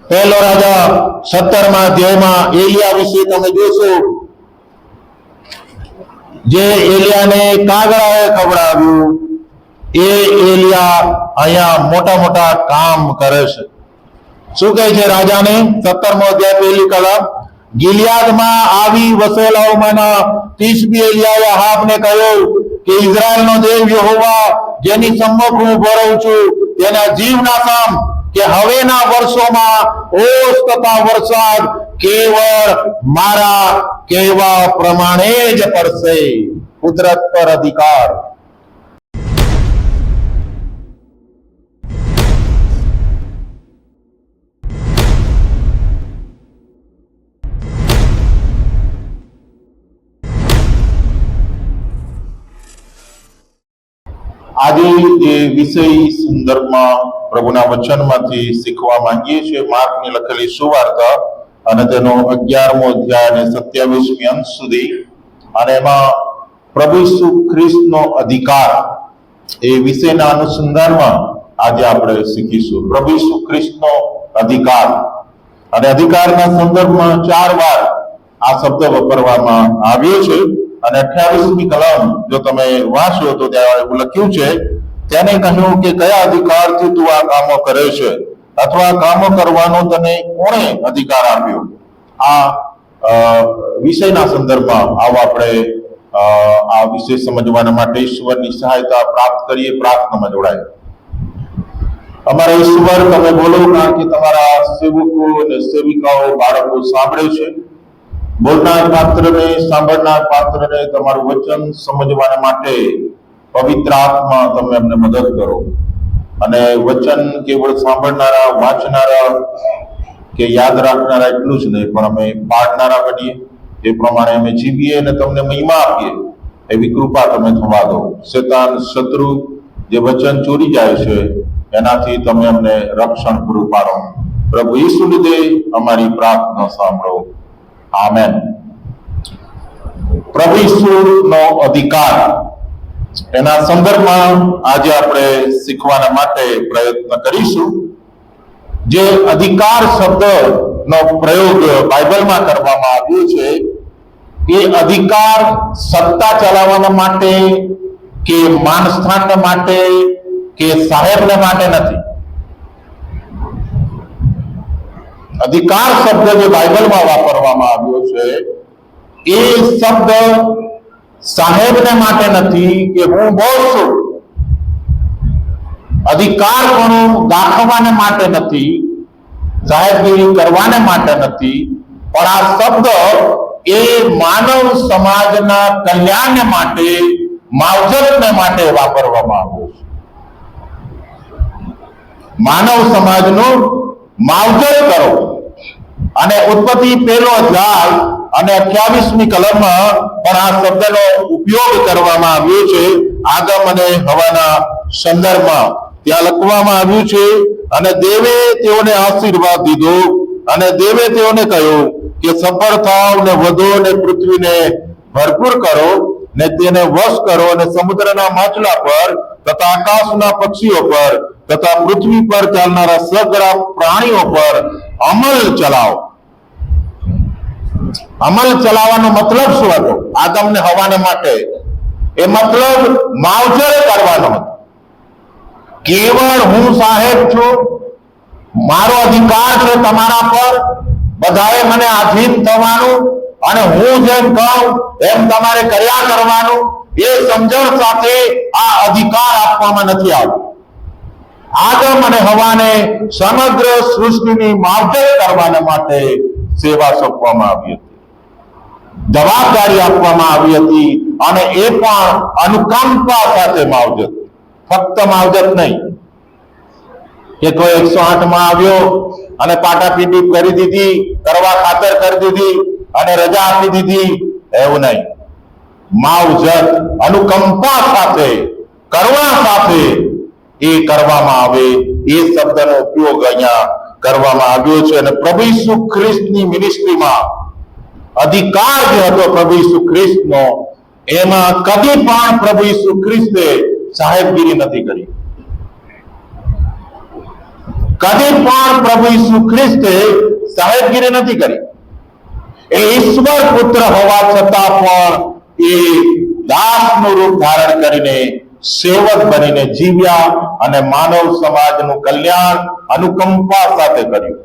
પહેલો રાજા 17મા અધ્યાયમાં એલિયા વિશે તમે જોશો, જે એલિયાને કાગડાએ ખવડાવ્યું, એ એલિયા અહીંયા મોટા મોટા કામ કરે છે. શું કહે છે રાજાને? 17મો અધ્યાય પહેલી કલમ, ગિલિયાદમાં આવી વસેલાઓમાંના તિશબી એલિયાએ અહાબને કહ્યું કે ઇઝરાયલનો દેવ યહોવા જેની સમ્મુખ હું ઉભો રહું છું, તેના જીવના સામ કે હવેના વર્ષોમાં ઓસ તથા વરસાદ કેવળ મારા કહેવા પ્રમાણે જ પડશે. કુદરત પર અધિકાર. આજે જે વિષય સંદર્ભમાં પ્રભુના વચનમાંથી શીખવા માંગીએ છીએ, માર્કની લખેલી સુવાર્તા અને તેનો 11મો અધ્યાય અને 27મી અંશ સુધી, અને એમાં પ્રભુ ઈસુ ખ્રિસ્તનો અધિકાર એ વિષયના અનુસંધાનમાં આજે આપણે શીખીશું. પ્રભુ ઈસુ ખ્રિસ્તનો અધિકાર, અને અધિકારના સંદર્ભમાં 4 વાર આ શબ્દ વાપરવામાં આવ્યો છે. અને 28મી કલમ જો તમે વાંચો તો ત્યાં એવું લખ્યું છે, તેને કહ્યું કે કયા અધિકારથી તું આ કામો કરે છે, અથવા કામો કરવાનો તને કોણે અધિકાર આપ્યો? આ વિષયના સંદર્ભમાં આવો આપણે આ વિષય સમજવાના માટે ઈશ્વરની સહાયતા પ્રાપ્ત કરીએ. પ્રાર્થનામાં જોડાય. અમારા ઈશ્વર, તમે બોલો, કારણ કે તમારા સેવકો અને સેવિકાઓ બાળકો સાંભળે છે. બોલનાર પાત્રને, સાંભળનાર પાત્રને તમારું વચન સમજવાના માટે પવિત્ર આત્મા તમે અમને મદદ કરો, અને વચન કેવળ સાંભળનારા, વાંચનારા કે યાદ રાખનારા એટલું જ નહીં, પણ અમે પાડનારા બનીએ, એ પ્રમાણે અમે જીવીએ અને તમને મહિમા આપીએ એવી કૃપા તમે થવા દો. શેતાન શત્રુ જે વચન ચોરી જાય છે એનાથી તમે અમને રક્ષણ પૂરું પાડો. પ્રભુ ઈસુ લીધે અમારી પ્રાર્થના સાંભળો. આમેન. પ્રભુ ઈસુનો અધિકાર, એના સંદર્ભમાં આજે આપણે શીખવાના માટે પ્રયત્ન કરીશું. જે અધિકાર શબ્દનો પ્રયોગ બાઇબલમાં કરવામાં આવ્યો છે, એ અધિકાર સત્તા ચલાવવા માટે કે માનસ્થાન માટે કે સાહેબને માટે નથી. અધિકાર શબ્દ જે બાઇબલમાં વાપરવામાં આવ્યો છે, એ શબ્દ સાહેબને માટે નથી કે હું બોસ છું. અધિકાર પણ દાખવવાને માટે નથી, સાહેબગીરી કરવાને માટે નથી, પણ આ શબ્દ એ માનવ સમાજના કલ્યાણને માટે, માવજતને માટે વાપરવામાં આવ્યો છે. માનવ સમાજનું માવજત કરો. અને ઉત્પત્તિ 1લો અધ્યાય અને 28મી કલમમાં પણ આ શબ્દનો ઉપયોગ કરવામાં આવ્યો છે. આદમ અને હવાના સંદર્ભમાં ત્યાં લખવામાં આવ્યું છે, અને દેવે તેઓને આશીર્વાદ દીધો, અને દેવે તેઓને કહ્યું કે સફળ થાવ ને વધો ને પૃથ્વીને ભરપૂર કરો ને તેને વશ કરો, અને સમુદ્રના માછલા પર તથા આકાશના પક્ષીઓ પર તથા પૃથ્વી પર ચાલનારા સગળા પ્રાણીઓ પર અમલ ચલાવો. અમલ ચલાવવાનો મતલબ શું હતો? આદમ ને હવાને માટે એ મતલબ માવજત કરવાનો હતો. કેવળ હું સાહેબ છું, મારો અધિકાર છે તમારા પર, બધાએ મને આધીન થવાનું, અને હું જેમ કહું એમ તમારે કર્યા કરવાનું, એ સમજણ સાથે આ અધિકાર આપવામાં નથી આવ્યો. આદમ અને હવાને સમગ્ર સૃષ્ટિની માવજત કરવાના માટે સેવા સોંપવામાં આવી હતી, જવાબદારી આપવામાં આવી હતી, અને એ પણ અનુકંપા સાથે માવજત. ફક્ત માવજત નહીં કે કોઈ 108માં આવ્યો અને પાટાપીટી કરી દીધી, કરવા ખાતર કરી દીધી અને રજા આપી દીધી, એવું નહીં. માવજત અનુકંપા સાથે, કરુણા સાથે એ કરવામાં આવે, એ શબ્દનો ઉપયોગ અહીંયા કરવામાં આવ્યો છે. અને પ્રભુ ઈસુ ખ્રિસ્તની મિનિસ્ટ્રીમાં અધિકાર જે હતો પ્રભુ ઈસુ ખ્રિસ્તનો, એમાં કદી પણ પ્રભુ ઈસુ ખ્રિસ્તે સાહેબગીરી નથી કરી. કદી પણ પ્રભુ ઈસુ ખ્રિસ્તે સાહેબગીરી નથી કરી. એ ઈશ્વર પુત્ર હોવા છતાં પણ એ દાસનું રૂપ ધારણ કરીને સેવક બનીને જીવ્યા અને માનવ સમાજનું કલ્યાણ અનુકંપા સાથે કર્યું.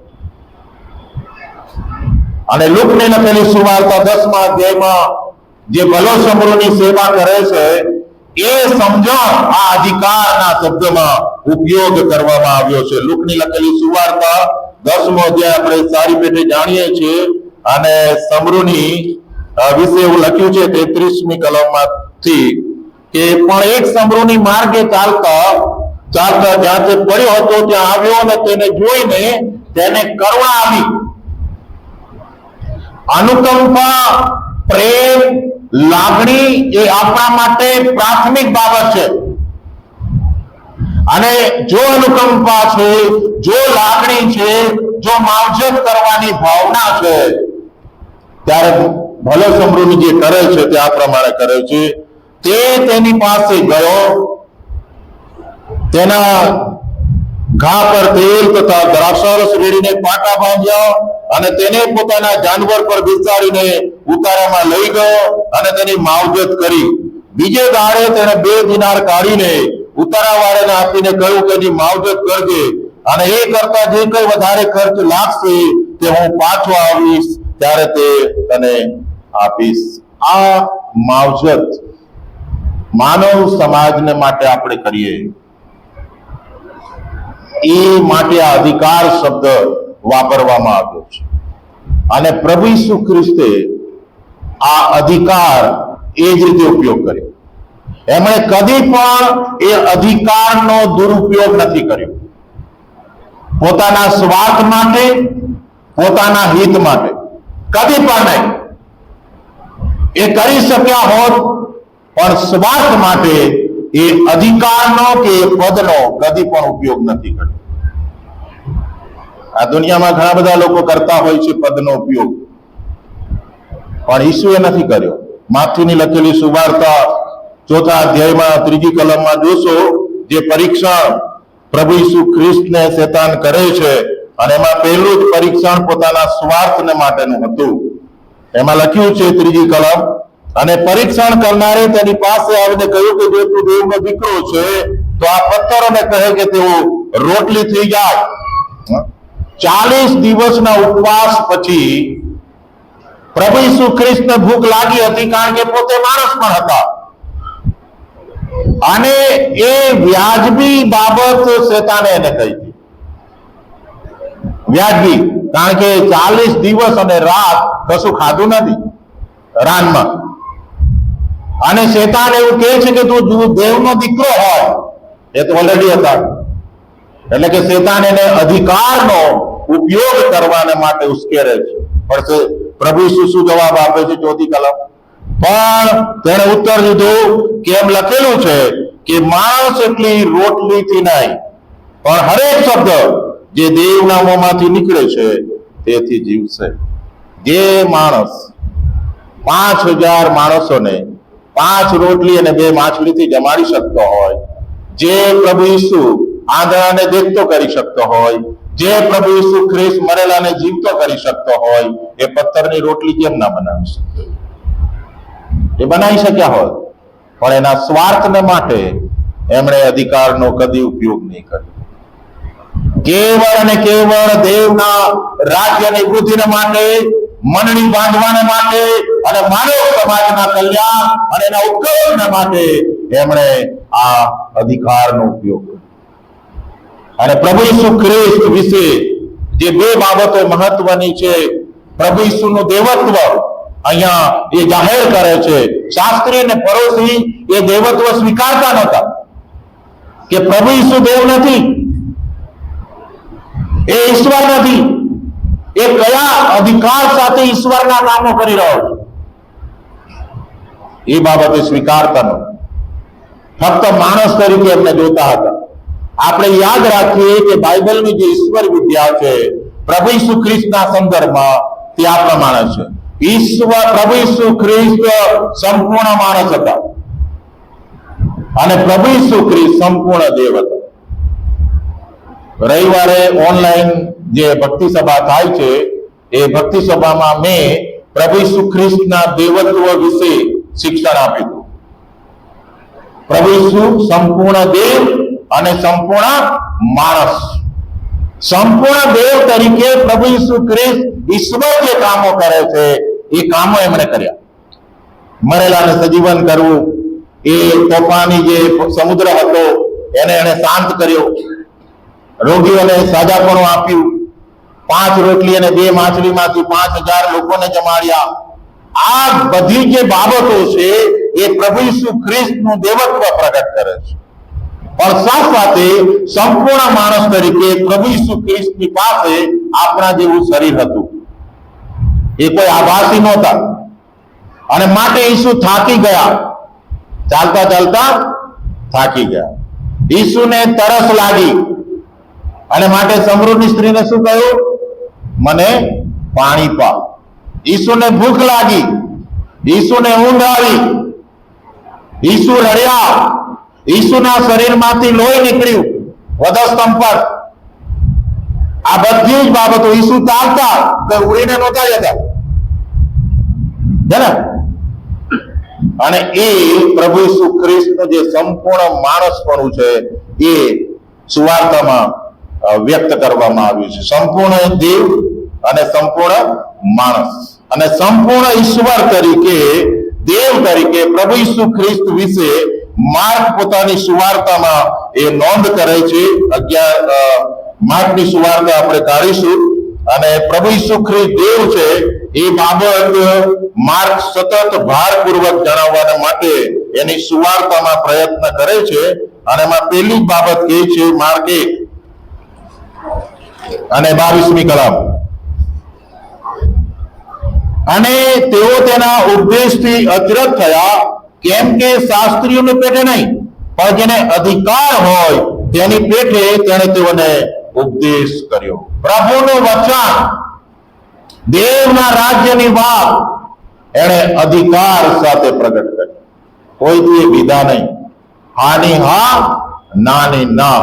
અને લુકની લખેલી સુવાર્તા 10મા અધ્યાયમાં જે ભલો સમૃદ્ધની સેવા કરે છે એ સમજણ આ અધિકારના શબ્દમાં ઉપયોગ કરવામાં આવ્યો છે. લુકની લખેલી સુવાર્તા 10મો અધ્યાય આપણે સારી પેટે જાણીએ છીએ અને સમૃદ્ધિ વિશે એવું લખ્યું છે 33મી કલમમાંથી કે પણ એક સમૃદ્ધિ માર્ગે ચાલતા જ્યાં તે પડ્યો હતો ત્યાં આવ્યો અને તેને જોઈને તેને કરુણા આવી. અનુકંપા, પ્રેમ, લાગણી એ આપણા માટે પ્રાથમિક બાબત છે. અને જો અનુકંપા છે, જો લાગણી છે, જો માવજત કરવાની ભાવના છે, ત્યારે ભલો સમૃદ્ધિ જે કરે છે તે આ પ્રમાણે કરે છે. તે તેની પાસે ગયો, તેના ઘા પર તેલ તથા દ્રાક્ષારસ રેડીને પાટા બાંધ્યા અને તેને પોતાના જાનવર પર બેસાડીને ઉતારામાં લઈ ગયો અને તેની માવજત કરી. બીજે દાડે તેને 2 દિનાર કાઢીને ઉતારાવાળાને આપીને કહ્યું કે એની માવજત કરજે અને એ કરતા જે કઈ વધારે ખર્ચ લાગશે તે હું પાછો આવીશ ત્યારે તે તને આપીશ. આ માવજત માનવ સમાજને માટે આપણે કરીએ એ માટે આ અધિકાર શબ્દ વાપરવામાં આવ્યો છે. અને પ્રભુ ઈસુ ખ્રિસ્તે આ અધિકાર એ જ રીતે ઉપયોગ કર્યો. એમણે કદી પણ એ અધિકારનો દુરુપયોગ નથી કર્યો. પોતાના સ્વાર્થ માટે, પોતાના હિત માટે કદી પણ નહીં. એ કરી શક્યા હોત પણ સ્વાર્થ માટે એ અધિકારનો કે પદનો કદી પણ ઉપયોગ નથી કર્યો. આ દુનિયામાં ઘણા બધા લોકો કરતા હોય છે પદનો ઉપયોગ, પણ ઈસુએ નથી કર્યો. માથીની લખેલી સુવાર્તા 4થા અધ્યાયમાં 3જી કલમમાં જોશો જે પરીક્ષણ પ્રભુ ઈસુ ખ્રિસ્તને શેતાન કરે છે અને એમાં પહેલું જ પરીક્ષણ પોતાના સ્વાર્થને માટેનું હતું. એમાં લખ્યું છે 3જી કલમ, અને પરીક્ષણ કરનારે તેની પાસે આવીને કહ્યું કે જો તું દેવનો દીકરો છે તો આ પથ્થરોને કહે કે તેઓ રોટલી થઈ જાય. 40 દિવસના ઉપવાસ પછી પ્રભુ ઈસુ ખ્રિસ્તને ભૂખ લાગી હતી, કારણ કે પોતે માણસ પણ હતા. અને એ વ્યાજબી બાબત શેતાને એને કહી હતી. વ્યાજબી, કારણ કે 40 દિવસ અને રાત કશું ખાધું નથી રાનમાં. અને શેતાન એવું કહે છે કે તું દેવનો દીકરો હોય. એ તો ઓલરેડી હતા. એટલે કે શેતાન એને અધિકારનો ઉપયોગ કરવાને માટે ઉશ્કેરે છે. પણ પ્રભુ ઈસુ શું જવાબ આપે છે? 4થી કલમ, પણ તેણે ઉત્તર દીધું કે એમ લખેલું છે કે માણસ એટલી રોટલીથી નહીં પણ હરેક શબ્દ જે દેવના મોંમાંથી નીકળે છે તેથી જીવશે. જે માણસ 5000 માણસોને 5 રોટલી અને 2 માછલીથી જમાડી શકતો હોય, જે પ્રભુ ઈસુ આંધળાને દેખતો કરી શકતો હોય, જે પ્રભુ ઈસુ ખ્રિસ્ત મરેલાને જીવતો કરી શકતો હોય, એ પથ્થરની રોટલી કેમ ના બનાવી શકે? એ બનાવી શક્યા હોય, પણ એના સ્વાર્થને માટે એમણે અધિકારનો કદી ઉપયોગ નહીં કર્યો. કેવળ અને કેવળ દેવના રાજ્યની વૃદ્ધિને માટે, મંડળી બાંધવાને માટે અને માનવ સમાજના કલ્યાણ અને એના ઉત્કર્ષને માટે એમણે આ અધિકારનો ઉપયોગ કર્યો. અને પ્રભુ ઈસુ ખ્રિસ્ત વિશે જે 2 બાબતો મહત્વની છે, પ્રભુ ઈસુનું દેવત્વ અહીંયા એ જાહેર કરે છે. શાસ્ત્રી અને ફરોશી એ દેવત્વ સ્વીકારતા નહોતા કે પ્રભુ ઈસુ દેવ નથી, એ ઈશ્વર નથી. એ કયા અધિકાર સાથે ઈશ્વરના કામો કરી રહ્યો છે એ બાબતે સ્વીકારતા નહોતા. ફક્ત માણસ તરીકે એમને જોતા હતા. આપણે યાદ રાખીએ કે બાઇબલની જે ઈશ્વર વિદ્યા છે પ્રભુ ઈસુ ખ્રિસ્તના સંદર્ભમાં તે આ પ્રમાણે છે. પ્રભુ ઈસુ ખ્રિસ્ત સંપૂર્ણ માણસ હતા અને પ્રભુ ઈસુ ખ્રિસ્ત સંપૂર્ણ દેવ હતા. રવિવારે ઓનલાઈન જે ભક્તિ સભા થાય છે એ ભક્તિ સભામાં મેં પ્રભુ ઈસુ ખ્રિસ્તના દેવત્વ વિશે શિક્ષણ આપ્યું હતું. પ્રભુ ઈસુ સંપૂર્ણ દેવ અને સંપૂર્ણ માણસ. સંપૂર્ણ દેવ તરીકે પ્રભુ ઈસુ ખ્રિસ્ત ઈશ્વર જે કામો કરે છે એ કામો એમણે કર્યા. મરેલાને સજીવન કરવું, એ તોફાની જે સમુદ્ર હતો એને શાંત કર્યો, રોગીઓને સાજાપણું આપ્યું, 5 રોટલી અને 2 માછલીમાંથી 5000 લોકોને જમાડ્યા. આ બધી જે બાબતો છે એ પ્રભુ ઈસુ ખ્રિસ્તનું દેવત્વ પ્રગટ કરે છે. પણ સાથે સંપૂર્ણ માણસ તરીકે પ્રભુ ઈસુ ખ્રિસ્તની પાસે આપણા જેવું શરીર હતું. એ કોઈ આભાસી નહોતા અને માટે ઈસુ થાકી ગયા, ચાલતા ચાલતા થાકી ગયા. ઈસુને તરસ લાગી અને માટે સમૃદ્ધની સ્ત્રીને શું કહ્યું? મને પાણી પાવ. ઈસુને ભૂખ લાગી, ઈસુને ઊંઘ આવી, ઈસુ રડ્યા, ઈસુના શરીરમાંથી લોહી નીકળ્યું વધસ્તંભ પર. આ બધી જ બાબતો ઈસુ ચાલતા તો ઉડીને નહોતા જતા ને. અને એ પ્રભુ ઈસુ ખ્રિસ્તનું જે સંપૂર્ણ માણસપણું છે એ સુવાર્તામાં વ્યક્ત કરવામાં આવ્યું છે. સંપૂર્ણ દેવ અને સંપૂર્ણ માણસ અને સંપૂર્ણ ઈશ્વર તરીકે, દેવ તરીકે પ્રભુ ઈસુ ખ્રિસ્ત વિશે માર્ક પોતાની સુવાર્તામાં એ નોંધ કરે છે. 11 માર્કની સુવાર્તા આપણે કાઢીશું અને પ્રભુ ઈસુ ખ્રિસ્ત દેવ છે એ બાબત માર્ક સતત ભારપૂર્વક જણાવવા માટે એની સુવાર્તામાં પ્રયત્ન કરે છે. અને એમાં પહેલી જ બાબત કહે છે માર્ક 1 અને 22મી કલમ. અને તેઓ તેના ઉપદેશથી અચરજ થયા, કેમ કે શાસ્ત્રીઓને પેટે નહીં પણ જેને અધિકાર હોય તેની પેટે તેણે તેઓને ઉપદેશ કર્યો. પ્રભુનું વચન, દેવના રાજ્યની વાત એણે અધિકાર સાથે પ્રગટ કરી. કોઈથી વિધા નહીં, હાની હા, નાની ના.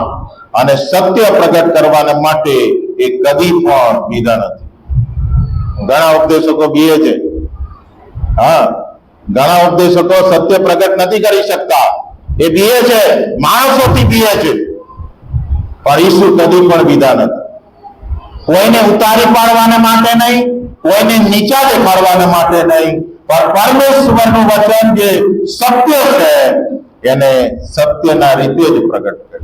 અને સત્ય પ્રગટ કરવાને માટે એ કદી પણ વિધા નથી. ઘણા ઉપદેશકો બીએ છે, હા, ઘણા ઉપદેશકો સત્ય પ્રગટ નથી કરી શકતા, એ બીએ છે, માણસોથી બીએ છે. પણ ઈસુ કદી પણ વિધા નથી. કોઈને ઉતારી પાડવાને માટે નહીં, કોઈને નીચા દેખાડવાને માટે નહીં, પણ પરમેશ્વરનું વચન જે સત્ય છે એને સત્યના રીતે જ પ્રગટ કરે.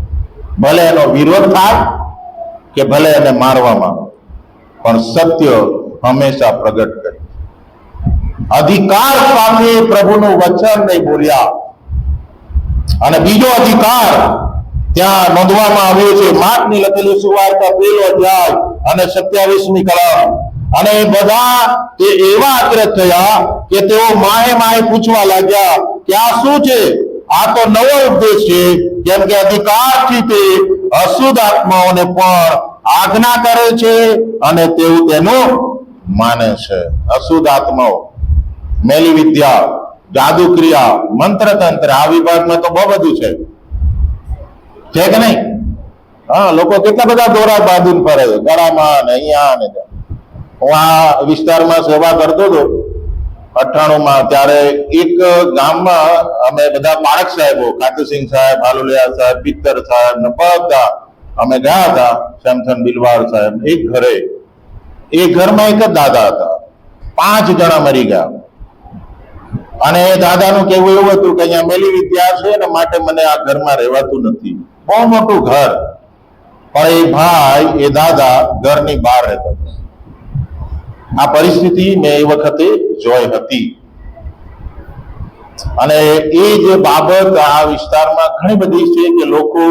ભલે એનો વિરોધ થાય કે ભલે એને મારવામાં, પણ સત્ય હંમેશા પ્રગટ કરે. અધિકાર સાથે પ્રભુનું વચન નહીં બોલ્યા. અને બીજો અધિકાર ત્યાં નોંધવામાં આવ્યો છે માર્કની લખેલી સુવાર્તા 1 અધ્યાય અને 27મી કલમ. અને એ બધા એવા આગ્રહ થયા કે તેઓ માહે પૂછવા લાગ્યા કે આ શું છે? આ તો નવો ઉપદેશ છે, કેમ કે અધિકારથી તે અશુદ્ધ આત્માઓને પણ આજ્ઞા કરે છે અને તેઓ તેનું માને છે. અશુદ્ધ આત્માઓ, મેલી વિદ્યા, જાદુ ક્રિયા, મંત્ર તંત્ર, આ વિભાગમાં તો બહુ બધું છે કે નહીં? હા, લોકો કેટલા બધા દોરા બાંધીને ફરે છે ગળામાં ને અહીંયા ને ત્યાં. હું આ વિસ્તારમાં સેવા કરતો હતો 98માં, ત્યારે એક ગામમાં અમે બધા પારક સાહેબો, ખાતુસિંહ સાહેબ, હાલુલિયા સાહેબ, પિત્તર સાહેબ ને બધા અમે ગયા હતા. સેમસન બિલવાર સાહેબ એક ઘરે, એ ઘરમાં એક જ દાદા હતા, 5 જણા મરી ગયા. અને દાદાનું કહેવું એવું હતું કે અહીંયા મેલી વિદ્યા છે ને માટે મને આ ઘરમાં રહેવાતું નથી. બહુ મોટું ઘર, પણ એ ભાઈ, એ દાદા ઘરની બહાર રહેતા હતા. આ પરિસ્થિતિ મેં એ વખતે જોઈ હતી. અને એ જે બાબત આ વિસ્તારમાં ઘણી બધી છે કે લોકો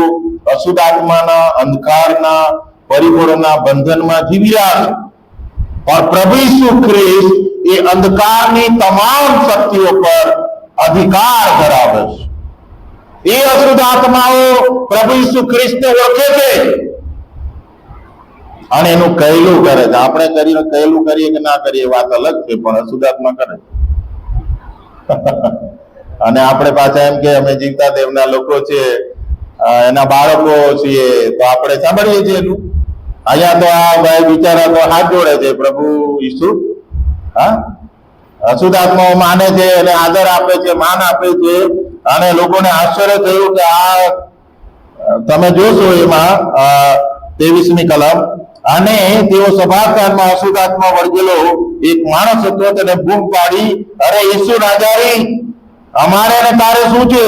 અશુદ્ધ આત્માના, અંધકારના પરિબળોના બંધનમાં જીવી રહ્યા છે. પણ પ્રભુ ઈસુ ખ્રિસ્ત એ અંધકારની તમામ શક્તિઓ પર અધિકાર ધરાવે છે. એ અશુદ્ધ આત્માઓ પ્રભુ ઈસુ ખ્રિસ્તને ઓળખે છે અને એનું કહેલું કરે છે. આપણે કહેલું કરીએ કે ના કરીએ વાત અલગ છે, પણ અશુદ્ધ આત્મા કરે. અને આપણે પાછા એમ કે અમે જીવતા દેવના લોકો છે, એના બાળકો છીએ તો આપણે સાંભળીએ છીએ એનું. અહીંયા તો આ ભાઈ બિચારા તો હાથ જોડે છે, પ્રભુ ઈસુ અશુદ્ધાત્માઓ માને છે અને આદર આપે છે, માન આપે છે. અને લોકોને આશ્ચર્ય થયું કે આ તમે જોશો એમાં 23મી કલમ, અને તેઓ સભાસ્થાનમાં અશુદ્ધાત્મા વળગેલો એક માણસ હતો, તેને બૂમ પાડી, અરે ઈસુ નાજારી, અમારે ને તારે શું છે?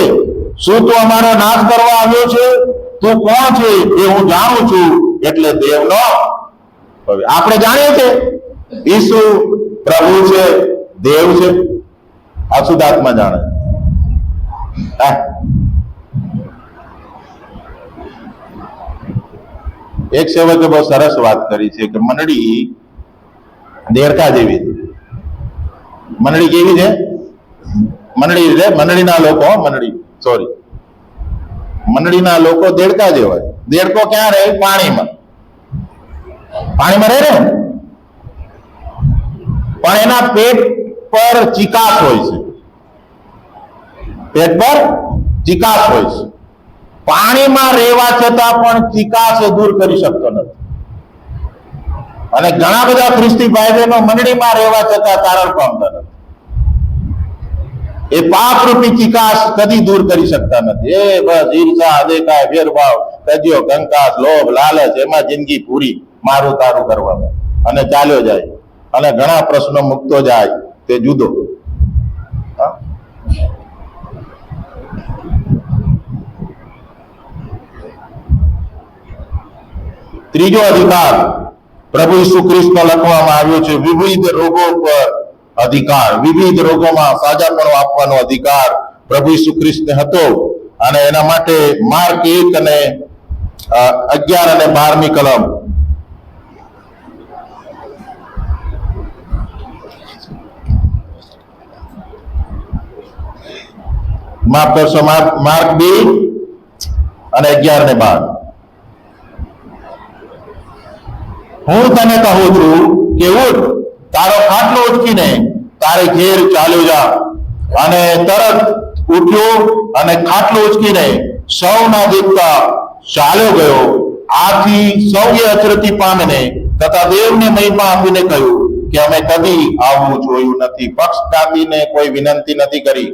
શું તું અમારો નાશ કરવા આવ્યો છે? તું કોણ છે એ હું જાણું છું. એટલે દેવનો, આપણે જાણીએ છીએ ઈસુ પ્રભુ છે, દેવ છે, અશુદ્ધાત્મા જાણે. એક સેવકે બહુ સરસ વાત કરી છે કે મંડળી દેડકા જેવી છે. મંડળી કેવી છે? મંડળીના લોકો, મંડળીના લોકો દેડકા જેવા. દેડકો ક્યાં રહે? પાણીમાં રહે ને, પણ એના પેટ પર ચિકાસ હોય છે. પેટ પર ચિકાસ હોય છે. પાણીમાં રહેવા છતાં પણ ચિકાસ દૂર કરી શકતો નથી. અને ઘણા બધા ખ્રિસ્તી ભાઈ બહેનો મંડળીમાં રહેવા છતાં તારણ પામતા નથી. એ પાપ રૂપી ચિકાસ કદી દૂર કરી શકતા નથી. એ બસ ઈર્ષા, અદેખાય, ભેદભાવ, કજિયો, કંકાસ, લોભ, લાલચ, એમાં જિંદગી પૂરી મારું તારું કરવામાં, અને ચાલ્યો જાય. અને ઘણા પ્રશ્નો મુકતો જાય, તે જુદો. ત્રીજો અધિકાર પ્રભુ ઈસુ ખ્રિસ્તનો લખવામાં આવ્યો છે, વિવિધ રોગો પર અધિકાર. વિવિધ રોગોમાં સાજાપણું આપવાનો અધિકાર પ્રભુ ઈસુ ખ્રિસ્તને હતો. અને એના માટે માર્ક 1 અને 11 અને 12મી કલમ, માફ કરશો, માર્ક 2 અને 11 ને 12. હું તને કહું છું કે ઉઠ, તારો ખાટલો ઉચકીને તારે ઘેર ચાલ્યો જા. અને તરત ઉઠ્યો અને ખાટલો ઉચકીને સૌના દેખતા ચાલ્યો ગયો. આથી સૌએ અચરતી પામીને તથા દેવને મહિમા આપીને કહ્યું કે અમે કદી આવું જોયું નથી. પક્ષપાતીને કોઈ વિનંતી નથી કરી,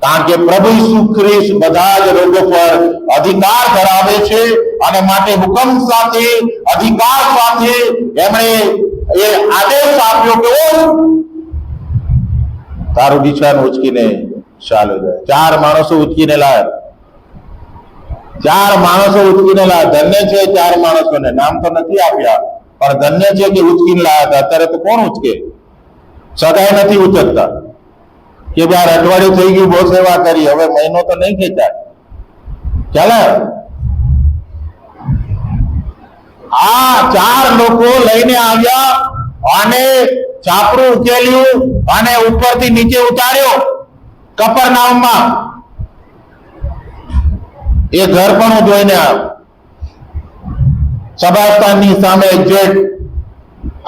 કારણ કે પ્રભુ ઈસુ ખ્રિસ્ત બધા જ રોગો પર અધિકાર ધરાવે છે. અને માટે હુકમ સાથે, અધિકાર સાથે એમણે એ આદેશ આપ્યો કે તારું બિછાનું ઉચકીને ચાલ્યો જાય. 4 માણસો ઉચકીને લાયા. 4 માણસો ઉચકીને લાયા. ધન્ય છે 4 માણસોને, નામ તો નથી આપ્યા, પણ ધન્ય છે કે ઉચકીને લાયા હતા. અત્યારે તો કોણ ઉચકે? સગાઈ નથી ઉચકતા કે બાર અઠવાડિયું થઈ ગયું, બહુ સેવા કરી, હવે મહિનો તો નહીં ખેંચાય, ચાલે. આ 4 લોકો લઈને આવ્યા અને છાપરું ઉકેલ્યું અને ઉપરથી નીચે ઉતાર્યો કપરનાહુમમાં. એ ઘર પણ જોઈને આવ્યો. સભાસ્થાનની સામે એક્ઝેક્ટ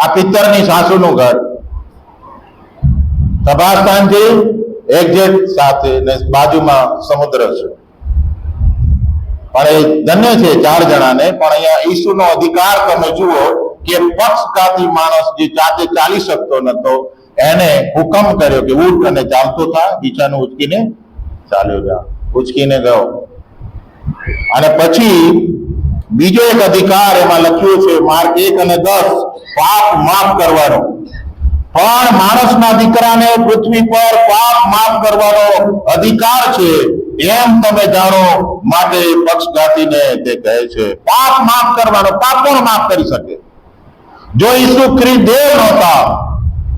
આ પિત્તરની સાસુનું ઘર, સભાસ્થાનથી એક્ઝેક્ટ સાથે ને બાજુમાં સમુદ્ર છે. પણ એ ધન્ય છે 4 જણાને. પણ અહીંયા ઈસુનો અધિકાર તમે જુઓ કે પક્ષઘાતી માણસ જે જાતે ચાલી શકતો નતો, એને હુકમ કર્યો કે ઉઠ અને ચાલતો થા, બિછાનું ઉચકીને ચાલ્યો જા. ઉચકીને ગયો. અને પછી બીજો એક અધિકાર એમાં લખ્યું છે, માર્ક 1 અને 10, પાપ માફ કરવાનો. પણ માણસના દીકરાને પૃથ્વી પર પાપ માફ કરવાનો અધિકાર છે, એમ તમે જાણો. માટે પક્ષઘાતીને તે કહે છે પાપ માફ કરવાનો. પાપ કોણ માફ કરી શકે? જો ઈસુ ખ્રિસ્ત દેવ નહોતા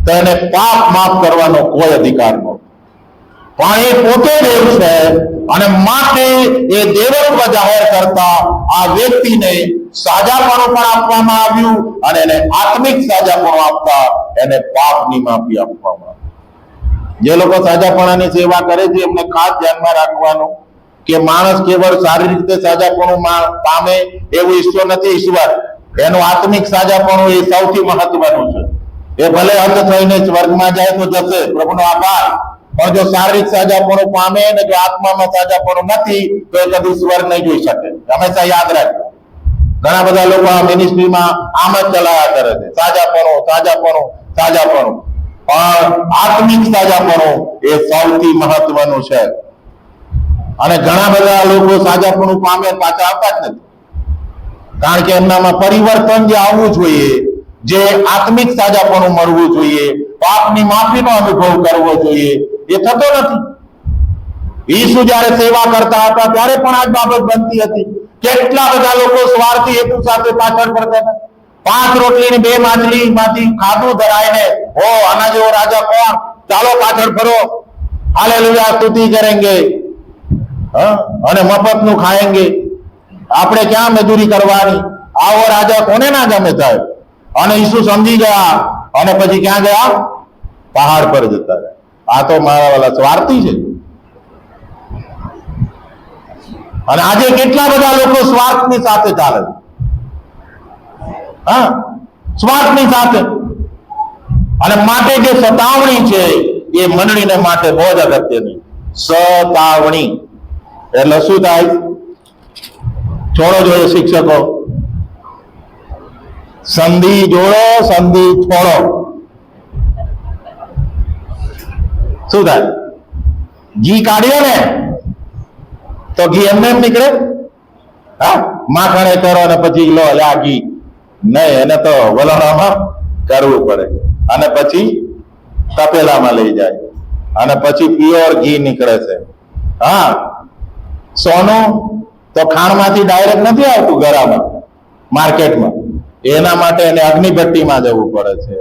તો એને પાપ માફ કરવાનો કોઈ અધિકાર નહોતો. પણ એ પોતે દેવ છે અને માટે એ દેવત્વ જાહેર કરતા આ વ્યક્તિને સાજાપણું પણ આપવામાં આવ્યું અને એને આત્મિક સાજાપણું આપતા એને પાપની માફી આપવામાં આવી. જે લોકો સાજાપણાની સેવા કરે છે એમને ખાસ ધ્યાનમાં રાખવાનું કે માણસ કેવળ શારીરિક રીતે સાજાપણું પામે એવું ઈશ્વર નથી. ઈશ્વર એનું આત્મિક સાજાપણું એ સૌથી મહત્વનું છે. એ ભલે અંત થઈને સ્વર્ગમાં જાય તો જશે, પ્રભુનો આભાર, પણ જો શારીરિક સાજાપણું પામે ને જો આત્મામાં સાજાપણું નથી તો એ કદી સ્વર્ગ નહીં જોઈ શકે. હંમેશા યાદ રાખજો. ઘણા બધા લોકો આ મિનિસ્ટ્રીમાં આમ જ ચલાવ્યા કરે છે, સાજાપણું સાજાપણું સાજાપણું, પણ આત્મિક સાજાપણું એ સૌથી મહત્વનું છે. અને ઘણા બધા લોકો સાજાપણું પામે પાછા આવતા જ નથી, કારણ કે એમનામાં પરિવર્તન જે આવવું જોઈએ, જે આત્મિક સાજાપણું મળવું જોઈએ, પાપની માફીનો અનુભવ કરવો જોઈએ, એ થતો નથી. ઈસુ જયારે સેવા કરતા હતા ત્યારે પણ આ બાબત બનતી હતી. કેટલા બધા લોકો સ્વાર્થી હેતુ સાથે પાછળ પડતા હતા. 5 રોટલી ને 2 માછલી માંથી ખાધું ધરાઈને, ઓ આના જેવો રાજા કોણ, ચાલો પાછળ ફરો, હાલેલુયા સ્તુતિ કરેંગે, અને મફતનું ખાएंगे, આપણે ક્યાં મજૂરી કરવાની, આવો રાજા કોને ના ગમે સાહેબ. અને ઈસુ સમજી ગયા અને પછી ક્યાં ગયા? પહાડ પર જતા રહ્યા. આ તો મારા વાલા સ્વાર્થી છે. અને આજે કેટલા બધા લોકો સ્વાર્થની સાથે ચાલે છે. સ્વાર્થની સાથે. અને માટે જે સતાવણી છે એ મંડળીને માટે બહુ જ અગત્યની. સતાવણી એટલે શું થાય? છોડો જોઈએ શિક્ષકો, સંધિ જોડો સંધિ છોડો, શું થાય? ઘી કાઢ્યો ને તો ઘી એમને એમ નીકળે? માખણે કરો અને પછી લો આ ઘી નહીં, એને તો વલણામાં કરવું પડે, અને પછી તપેલામાં લઈ જાય, અને પછી પ્યોર ઘી નીકળે છે. સોનું તો ખાણમાંથી ડાયરેક્ટ નથી આવતું ગરામાં, માર્કેટમાં. એના માટે એને અગ્નિભટ્ટીમાં જવું પડે છે.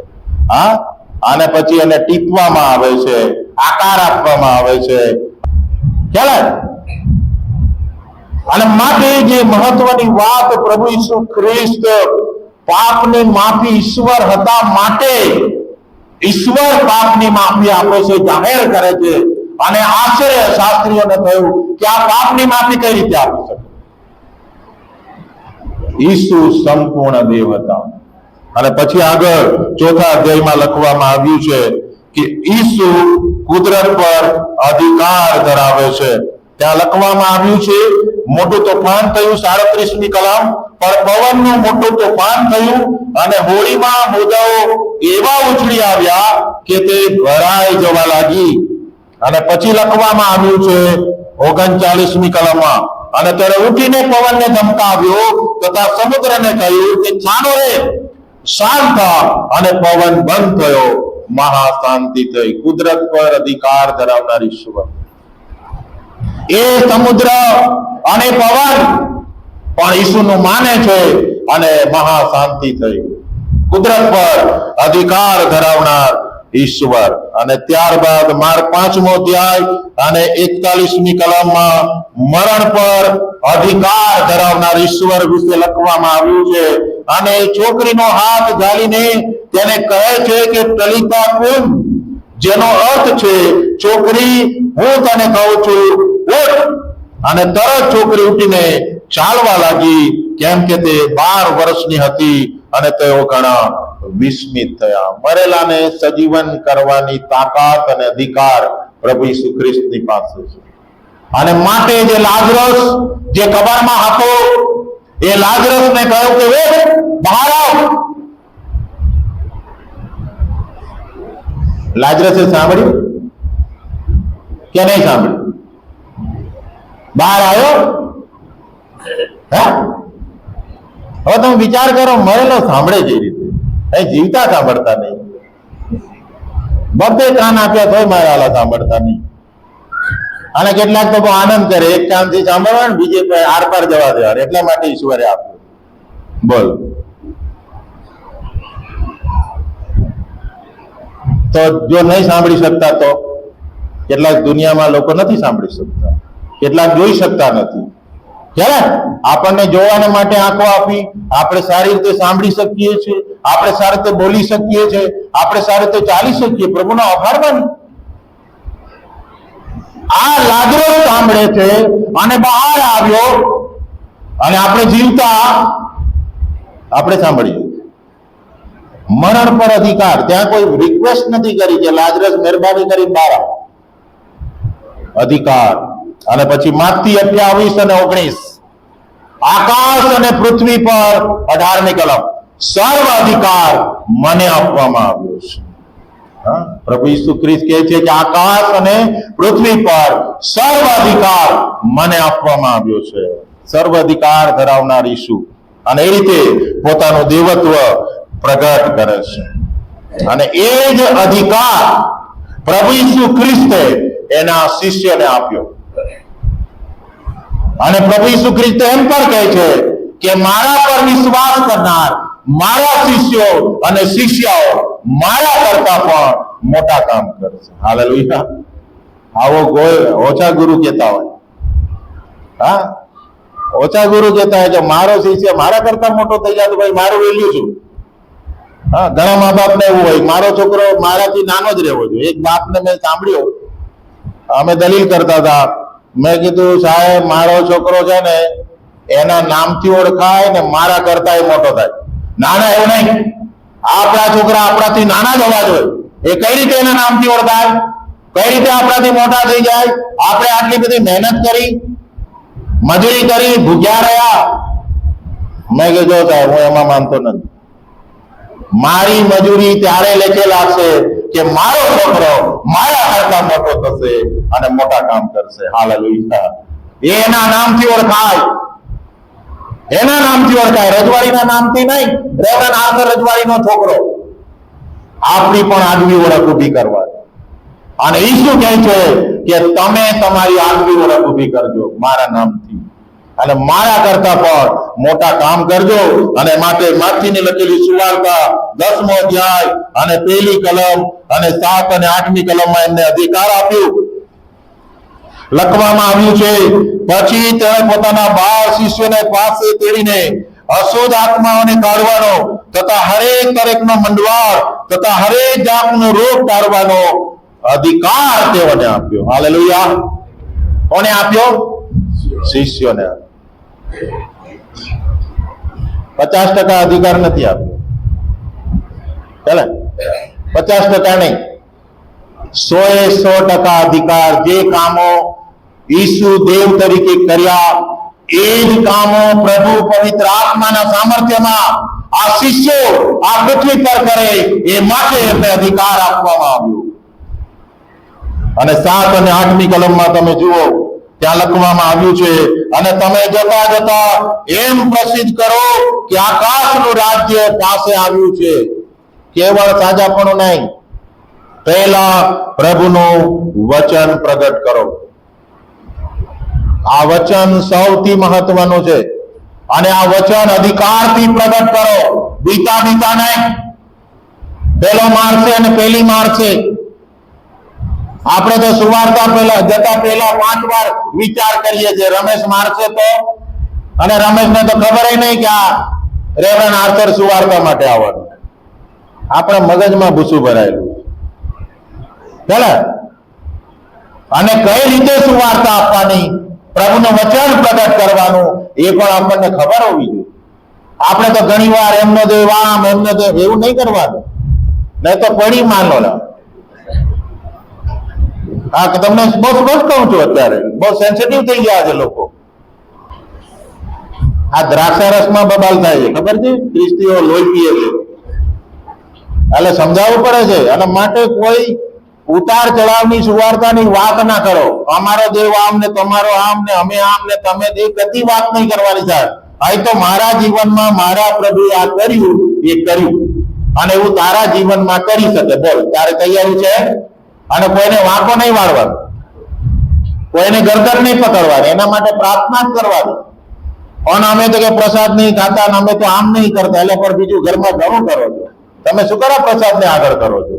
અને પછી એને ટીપવામાં આવે છે, આકાર આપવામાં આવે છે, ખ્યાલ? અને માટે જે મહત્વની વાત, પ્રભુ ઈસુ ખ્રિસ્ત પાપની માફી ઈશ્વર હતા માટે ઈશ્વર પાપની માફી આપે છે, જાહેર કરે છે. અને આશ્ચર્ય શાસ્ત્રીઓને થયું કે આ પાપની માફી કઈ રીતે આપી શકે? ઈસુ સંપૂર્ણ દેવ હતા. અને પછી આગળ 4થા અધ્યાયમાં લખવામાં આવ્યું છે કે ઈસુ કુદરત પર અધિકાર ધરાવે છે. ત્યાં લખવામાં આવ્યું છે, મોટું તોફાન થયું, 37મી કલમ, પણ પવનનું મોટું તોફાન થયું અને હોળીમાં મોજાઓ એવા ઉછળી આવ્યા કે તે ભરાઈ જવા લાગી. અને પછી લખવામાં આવ્યું છે 39મી કલમમાં, અને ત્યારે ઉઠીને પવનને ધમકાવ્યો તથા સમુદ્રને કહ્યું કે શાંત રહે, શાંત થા, અને પવન બંધ થયો, મહાશાંતિ થઈ. કુદરત પર અધિકાર ધરાવનાર ઈશ્વર, એ સમુદ્ર અને પવન પણ ઈસુનું માને છે, અને મહાશાંતિ થઈ. કુદરત પર અધિકાર ધરાવનાર ઈશ્વર. અને ત્યારબાદ માર્ક 5મો અધ્યાય અને 41મી કલમમાં મરણ પર અધિકાર ધરાવનાર ઈશ્વર વિશે લખવામાં આવ્યું છે. અને છોકરીનો હાથ ઝાલીને તેને કહે છે કે તલિતા કુમ, જેનો અર્થ છે છોકરી, હું તને કહું છું ઉઠ. અને તરત છોકરી ઉઠીને ચાલવા લાગી, કેમ કે તે 12 વર્ષની હતી. અને તેઓ ઘણા વિસ્મિત થયા. મરેલાને સજીવન કરવાની તાકાત અને અધિકાર પ્રભુ ઈસુ ખ્રિસ્તની પાસે છે. અને માટે જે લાજરસ જે કબરમાં હતો, એ લાજરસને કહ્યું કે બહાર આવ. લાજરસે સાંભળ્યું કે નહીં સાંભળ્યું? બહાર આવ્યો. હવે તમે વિચાર કરો, મરેલો સાંભળે જે રીતે, જીવતા સાંભળતા નહીં. બધે કાન આપ્યા તોય મારા સાંભળતા નહીં. અને કેટલાક તો બહુ આનંદ કરે, એક કાનથી સાંભળવા ને બીજે આર પાર જવા દેવા, એટલા માટે ઈશ્વરે આપ્યું. બોલ, તો જો નહીં સાંભળી શકતા તો કેટલાક દુનિયામાં લોકો નથી સાંભળી શકતા, કેટલાક જોઈ શકતા નથી. આપણને જોવાને માટે આંખો આપી, આપણે સારી રીતે સાંભળી શકીએ છીએ, આપણે સારી રીતે બોલી શકીએ છીએ, આપણે સારી રીતે ચાલી શકીએ. પ્રભુનો આભાર માની. આ લાજરસ સાંભળે છે અને બહાર આવ્યો, અને આપણે જીવતા આપણે સાંભળીએ. મરણ પર અધિકાર, ત્યાં કોઈ રિક્વેસ્ટ નથી કરી કે લાજરસ મહેરબાની કરી બહાર આવ. અધિકાર. અને પછી માથી 28 અને 19, આકાશ અને પૃથ્વી પર 18મી કલમ, સર્વ અધિકાર મને આપવામાં આવ્યો છે. પ્રભુ ઈસુ ખ્રિસ્ત કહે છે કે આકાશ અને પૃથ્વી પર સર્વ અધિકાર મને આપવામાં આવ્યો છે. સર્વ અધિકાર ધરાવનાર ઈસુ, અને એ રીતે પોતાનું દેવત્વ પ્રગટ કરે છે. અને એ જ અધિકાર પ્રભુ ઈસુ ખ્રિસ્તે એના શિષ્યને આપ્યો. અને પ્રભુ ઈસુ ખ્રિસ્ત એમ પણ કહે છે કે મારા પર વિશ્વાસ કરનાર મારા શિષ્યો અને શિષ્યાઓ મારા કરતા પણ મોટા કામ કરશે. હાલેલુયા. આવો ઓછા ગુરુ કહેતા હોય, ઓછા ગુરુ કહેતા હોય કે મારો શિષ્ય મારા કરતા મોટો થઈ જાય તો ભાઈ મારું વેલ્યુ શું? ઘણા મા બાપ ને એવું હોય, મારો છોકરો મારાથી નાનો જ રહેવો જોઈએ. એક બાપ ને મેં સાંભળ્યો, અમે દલીલ કરતા હતા. મેં કીધું સાહેબ, મારો છોકરો છે ને એના નામથી ઓળખાય ને મારા કરતા મોટો થાય. નાના એવું નહીં, આપણા છોકરા આપણાથી નાના જ હોવા જોઈએ. એ કઈ રીતે એના નામથી ઓળખાય? કઈ રીતે આપણાથી મોટા થઈ જાય? આપણે આટલી બધી મહેનત કરી, મજૂરી કરી, ભૂખ્યા રહ્યા. મેં કીધું સાહેબ, હું એમાં માનતો નથી. મારી મજૂરી ત્યારે લેખે લાગશે કે મારો છોકરો મારા કરતા મોટો થશે અને મોટા કામ કરશે. હાલેલુયા. એના નામથી ઓળખાય, એના નામથી ઓળખાય, રજવાડીના નામથી નહીં. રેવરન્ડ આર્થર રજવાડીનો છોકરો. આપણી પણ આગવી ઓળખ ઊભી કરવા. અને ઈસુ કહે છે કે તમે તમારી આગવી ઓળખ ઊભી કરજો મારા નામથી, અને મારા કરતા પણ મોટા કામ કરજો. અને માટે માથીની લખેલી સુવાર્તા 10મો અધ્યાય અને 1લી કલમ અને 7 અને 8મી કલમમાં એમને અધિકાર આપ્યું. લખવામાં આવ્યું છે, પછી તેણે પોતાના 12 શિષ્યોને પાસે તેડીને અશુદ્ધ આત્માઓને કાઢવાનો તથા હરેક તરફનો મંડવાળ તથા હરેક જાતનો રોગ કાઢવાનો અધિકાર તેઓને આપ્યો. હાલેલુયા. કોને આપ્યો? શિષ્યોને આપ્યો. 50% અધિકાર નથી આપ્યો. ચાલે 50% નહીં, 100% અધિકાર. જે કામો ઈસુ દેવ તરીકે કર્યા એ જ કામો પ્રભુ પવિત્ર આત્માના સામર્થ્યમાં આ શિષ્યો આ પૃથ્વી પર કરે એ માટે એમને અધિકાર આપવામાં આવ્યો. અને 7 અને 8મી કલમમાં તમે જુઓ, ત્યાં લખવામાં આવ્યું છે, અને તમે જતા જતા એમ પ્રસિદ્ધ કરો કે આકાશનું રાજ્ય પાસે આવ્યું છે. કેવળ સાજાપણું નહીં, પહેલા પ્રભુનું વચન પ્રગટ કરો. આ વચન સૌથી મહત્વનું છે. અને આ વચન અધિકારથી પ્રગટ કરો, બીતા નહીં. પેલો મારશે અને પેલી મારશે. આપણે તો સુવાર્તા જતા પહેલા 5 વાર વિચાર કરીએ છીએ, રમેશ મારશે તો? અને રમેશને તો ખબર નહીં કે આ રેવરન્ડ આર્થર સુવાર્તા માટે આવવાનું. આપણા મગજમાં ભૂસું ભરાયેલું. ચાલે. અને કઈ રીતે સુવાર્તા આપવાની, પ્રભુનું વચન પ્રગટ કરવાનું, એ પણ આપણને ખબર હોવી જોઈએ. આપણે તો ઘણી વાર એમનો દેવ આમ, એમનો દેવ એવું નહીં કરવાનું, નહીં તો પડી માનો. તમને બહુ સ્પષ્ટ કહું છું, અત્યારે બહુ સેન્સિટિવ થઈ ગયા છે લોકો. આ દ્રાક્ષા રસમાં બબાલ થાય છે, ખબર છે? ખ્રિસ્તીઓ લોહી પીએ છે, એટલે સમજાવવું પડે છે. અને માટે કોઈ ઉતાર ચઢાવની સુવાર્તાની વાત ના કરો. અમારો દેવ આમ ને તમારો આમ ને અમે આમ ને તમે તે કદી વાત નહીં કરવાની થાય. અહીં તો મારા જીવનમાં મારા પ્રભુએ આ કર્યું એ કર્યું, અને એવું તારા જીવનમાં કરી શકે. બોલ, તારે તૈયારી છે? અને કોઈને વાંકો નહીં વાળવાનો, કોઈને ગરદન નહીં પકડવાની, એના માટે પ્રાર્થના જ કરવાની. પણ અમે તો કે પ્રસાદ નહીં ખાતા, અમે તો આમ નહીં કરતા, એટલે પણ બીજું ઘરમાં ઘણું કરો છો. તમે શું કરો? પ્રસાદ ને આગળ કરો છો,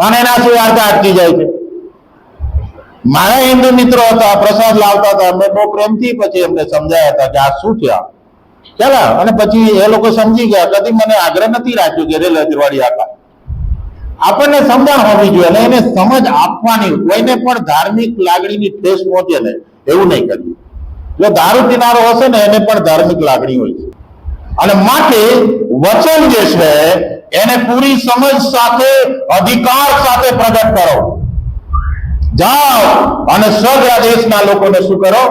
અને એના સુવાર્તા અટકી જાય છે. મારા હિન્દુ મિત્રો હતા, પ્રસાદ લાવતા હતા, અમે બહુ પ્રેમથી પછી એમને સમજાયા હતા કે આ શું છે આ. ચાલો. અને પછી એ લોકો સમજી ગયા. કદી મને આગ્રહ નથી રાખ્યો કે રેલ રજવાડી આખા. આપણને સમજણ હોવી જોઈએ, અને એને સમજ આપવાની. કોઈને પણ ધાર્મિક લાગણીની ઠેસ પહોંચે ને એવું નહીં કર્યું. જો દારૂ પીનારો હશે ને એને પણ ધાર્મિક લાગણી હોય છે. અને માટે વચન જે છે એને પૂરી સમજ સાથે, અધિકાર સાથે પ્રગટ કરો. જાઓ અને સગળ દેશના લોકોને શું કરો?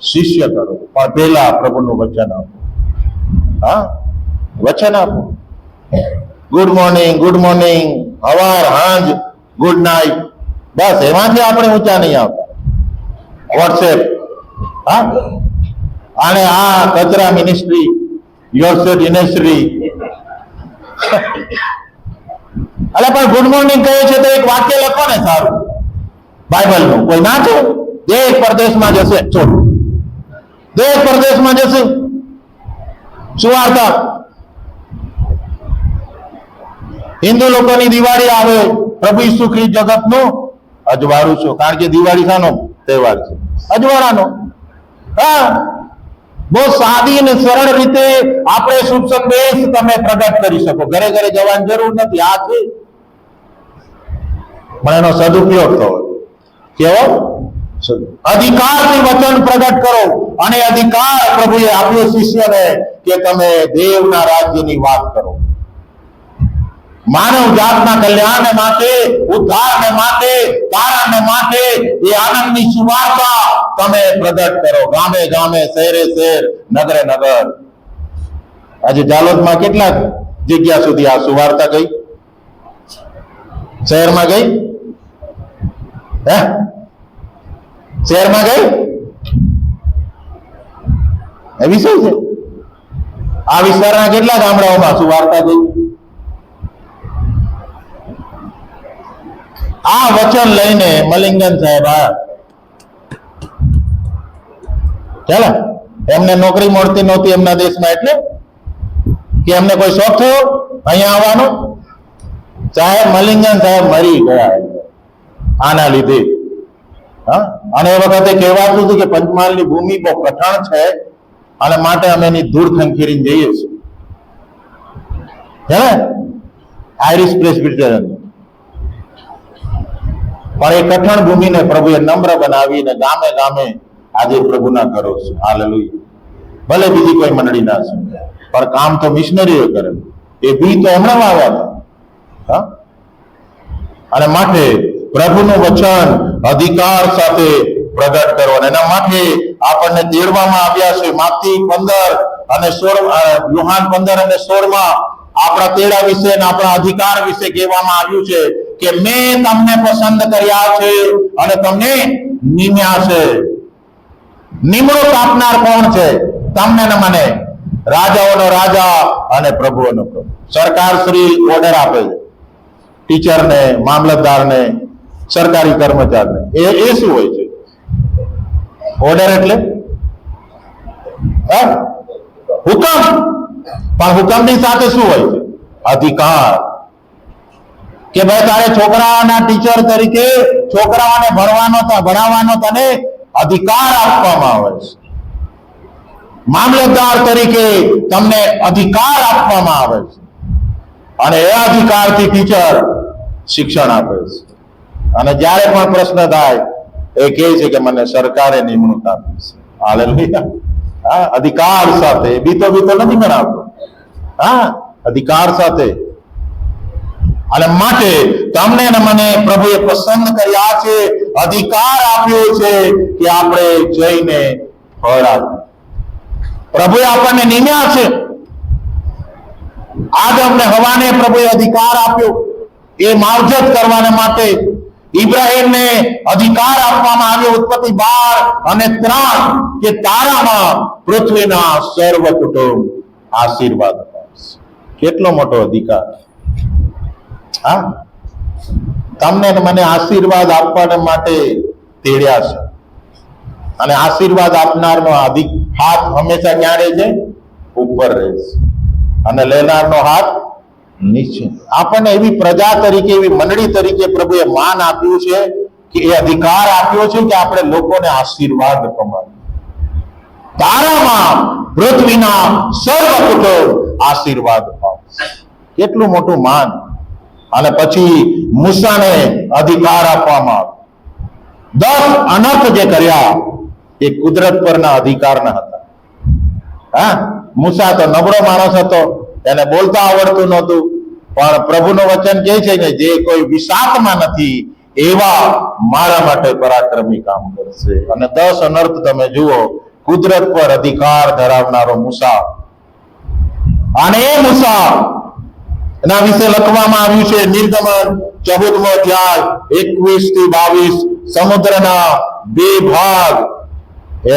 શિષ્ય કરો. પણ પહેલા પ્રભુનું વચન આપો. હા, વચન આપો. ગુડ મોર્નિંગ, હવાર હાંજ, ગુડ નાઇટ, બસ એમાંથી આપણે ઊંચા નહીં આવતા. વોટ્સએપ, હા, અને આ કચરા મિનિસ્ટ્રી, યોરસેટ યુનિવર્સિટી. અલે પણ ગુડ મોર્નિંગ કહે છે તો એક વાક્ય લખો ને સારું બાઇબલનું. કોઈ ના છે? દેશ પરદેશમાં જશે, છોડ, દેશ પરદેશમાં જશે સુવાર્તા. હિન્દુ લોકોની દિવાળી આવે, પ્રભુ ઈસુ ખ્રિસ્ત જગતનું અજવાળું છું. કારણ કે દિવાળી શાનો તહેવાર છે? અજવાળાનો. હા, બહુ સાદી અને સરળ રીતે આપણે શુભ સંદેશ તમે પ્રગટ કરી શકો. ઘરે ઘરે જવાની જરૂર નથી. આ છે પણ એનો સદુપયોગ થવો. કેવો? અધિકારથી વચન પ્રગટ કરો. અને અધિકાર પ્રભુએ આપ્યો શિષ્યને કે તમે દેવના રાજ્યની વાત કરો. માનવ જાતના કલ્યાણ માટે, ઉદ્ધારને માટે, તારાને માટે એ આનંદની સુવાર્તા તમે પ્રગટ કરો. ગામે ગામે, શહેરે શહેર, નગરે નગર. આજે જાલોદમાં કેટલા જગ્યા સુધી આ સુવાર્તા ગઈ? શહેરમાં ગઈ? હે, શહેરમાં ગઈ? એ વિષય છે. આ વિસ્તારના કેટલા ગામડાઓમાં સુવાર્તા ગઈ? આ વચન લઈને મલિંગન સાહેબ ચાલો, એમને નોકરી મળતી નહોતી એમના દેશમાં, એટલે કે એમને કોઈ શોખ થયો અહીંયા આવવાનો? સાહેબ મલિંગન સાહેબ મરી ગયા આના લીધે. હા, અને એ વખતે કહેવાતું હતું કે પંચમહાલની ભૂમિ બહુ કઠણ છે અને માટે અમે એની ધૂળ ખંખેરીને જઈએ છીએ. હે, આઈરિશ પ્રેસ્બિટરિયન. પણ એ કઠણ ભૂમિને પ્રભુએ નમ્ર બનાવીને ગામે ગામે આજે પ્રભુના ઘરો છે. હાલેલુયા. ભલે બીજી કોઈ મંડળી ના છે, પણ કામ તો મિશનરીઓ કરે. એ બી તો હમણાં આવ્યા હતા. અને માટે પ્રભુનું વચન અધિકાર સાથે પ્રગટ કરો. અને એના માટે આપણને તેડવામાં આવ્યા છે. માથી 15 અને 16, યુહાન 15 અને 16 આપણા તેડા વિશે અને આપણા અધિકાર વિશે કહેવામાં આવ્યું છે કે મેં તમને પસંદ કર્યા છે અને તમને નિમ્યા છે. નિમણૂક આપનાર કોણ છે? તમને ને મને, રાજાઓનો રાજા અને પ્રભુઓનો પ્રભુ. સરકાર શ્રી ઓર્ડર આપે છે ટીચરને, મામલતદારને, સરકારી કર્મચારીને. એ શું હોય છે ઓર્ડર? એટલે હુકમ. પણ હુકમની સાથે શું હોય છે? અધિકાર. કે ભાઈ તારે છોકરાઓના ટીચર તરીકે છોકરાઓને ભણાવવાનો તને અધિકાર આપવામાં આવે છે. મામલતદાર તરીકે તમને અધિકાર આપવામાં આવે છે. અને એ અધિકારથી ટીચર શિક્ષણ આપે છે. અને જ્યારે પણ પ્રશ્ન થાય એ કહે છે કે મને સરકારે નિમણૂક આપી છે. હાલેલુયા. હા, અધિકાર સાથે. બીતો નથી બનાવતો. હા, અધિકાર સાથે. અને માટે તમને ને મને પ્રભુએ પસંદ કર્યા છે, અધિકાર આપ્યો છે કે આપણે જઈને ફળ આપીએ. પ્રભુએ આપણને નિમ્યા છે. આદમને હવાને પ્રભુએ અધિકાર આપ્યો એ માવજત કરવાને માટે. ઇબ્રાહીમને અધિકાર આપવામાં આવ્યો ઉત્પત્તિ 12 અને 3 કે તારામાં પૃથ્વીના સર્વ કુટુંબ આશીર્વાદ અપાશે. કેટલો મોટો અધિકાર. હા, તમને મને આશીર્વાદ આપવા માટે તેડ્યા છે. અને આશીર્વાદ આપનારનો હાથ હંમેશા ક્યાં રહે છે? ઉપર રહે છે. અને લેનારનો હાથ નીચે. આપણને એવી પ્રજા તરીકે, એવી મંડળી તરીકે પ્રભુએ માન આપ્યું છે કે એ અધિકાર આપ્યો છે કે આપણે લોકોને આશીર્વાદ કમાવીએ. તારામાં પૃથ્વીના સર્વ કુટુંબ આશીર્વાદ પામશે. કેટલું મોટું માન. અને પછી મૂસાને અધિકાર આપવામાં આવ્યો. 10 અનર્થ જે કર્યા એ કુદરત પરના અધિકારના હતા. હા, મૂસા તો નબળો માણસ હતો, એને બોલતા આવડતું નહોતું. પણ પ્રભુનું વચન કહે છે કે જે કોઈ વિશાખમાં નથી એવા મારા માટે પરાક્રમી કામ કરશે. અને 10 અનર્થ તમે જુઓ. કુદરત પર અધિકાર ધરાવનારો મૂસા, અને એ મૂસા એના વિશે લખવામાં આવ્યું છે નિર્ગમન 14મો અધ્યાય 21 થી 22. સમુદ્રના 2 ભાગ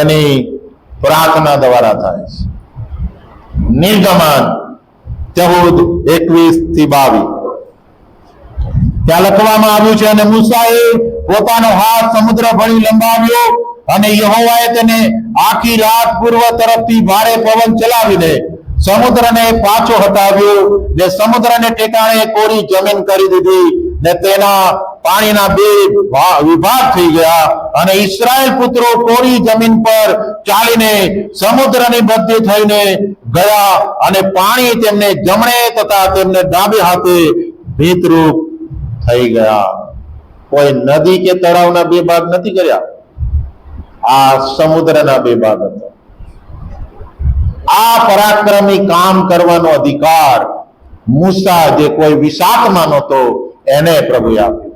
એની પ્રાર્થના દ્વારા થાય છે. નિર્ગમન 14:21 થી 22. ત્યાં લખવામાં આવ્યું છે, અને મૂસાએ પોતાનો હાથ સમુદ્ર ભણી લંબાવ્યો, અને યહોવાએ તેને આખી રાત પૂર્વ તરફથી ભારે પવન ચલાવીને સમુદ્રને પાછો હટાવ્યો, ને સમુદ્રને ઠેકાણે કોરી જમીન કરી દીધી, ને તેના પાણીના 2 વિભાગ થઈ ગયા, અને ઈસ્રાયેલ પુત્રો કોરી જમીન પર ચાલીને સમુદ્રની મધ્ય થઈને ગયા, અને પાણી તેમને જમણે તથા તેમને ડાબે હાથે ભીતરૂપ થઈ ગયા. કોઈ નદી કે તળાવના 2 ભાગ નથી કર્યા, આ સમુદ્રના 2 ભાગ હતા. આ પરાક્રમી કામ કરવાનો અધિકાર મૂસા, જે કોઈ વિશાખમાં નહોતો, એને પ્રભુએ આપ્યો.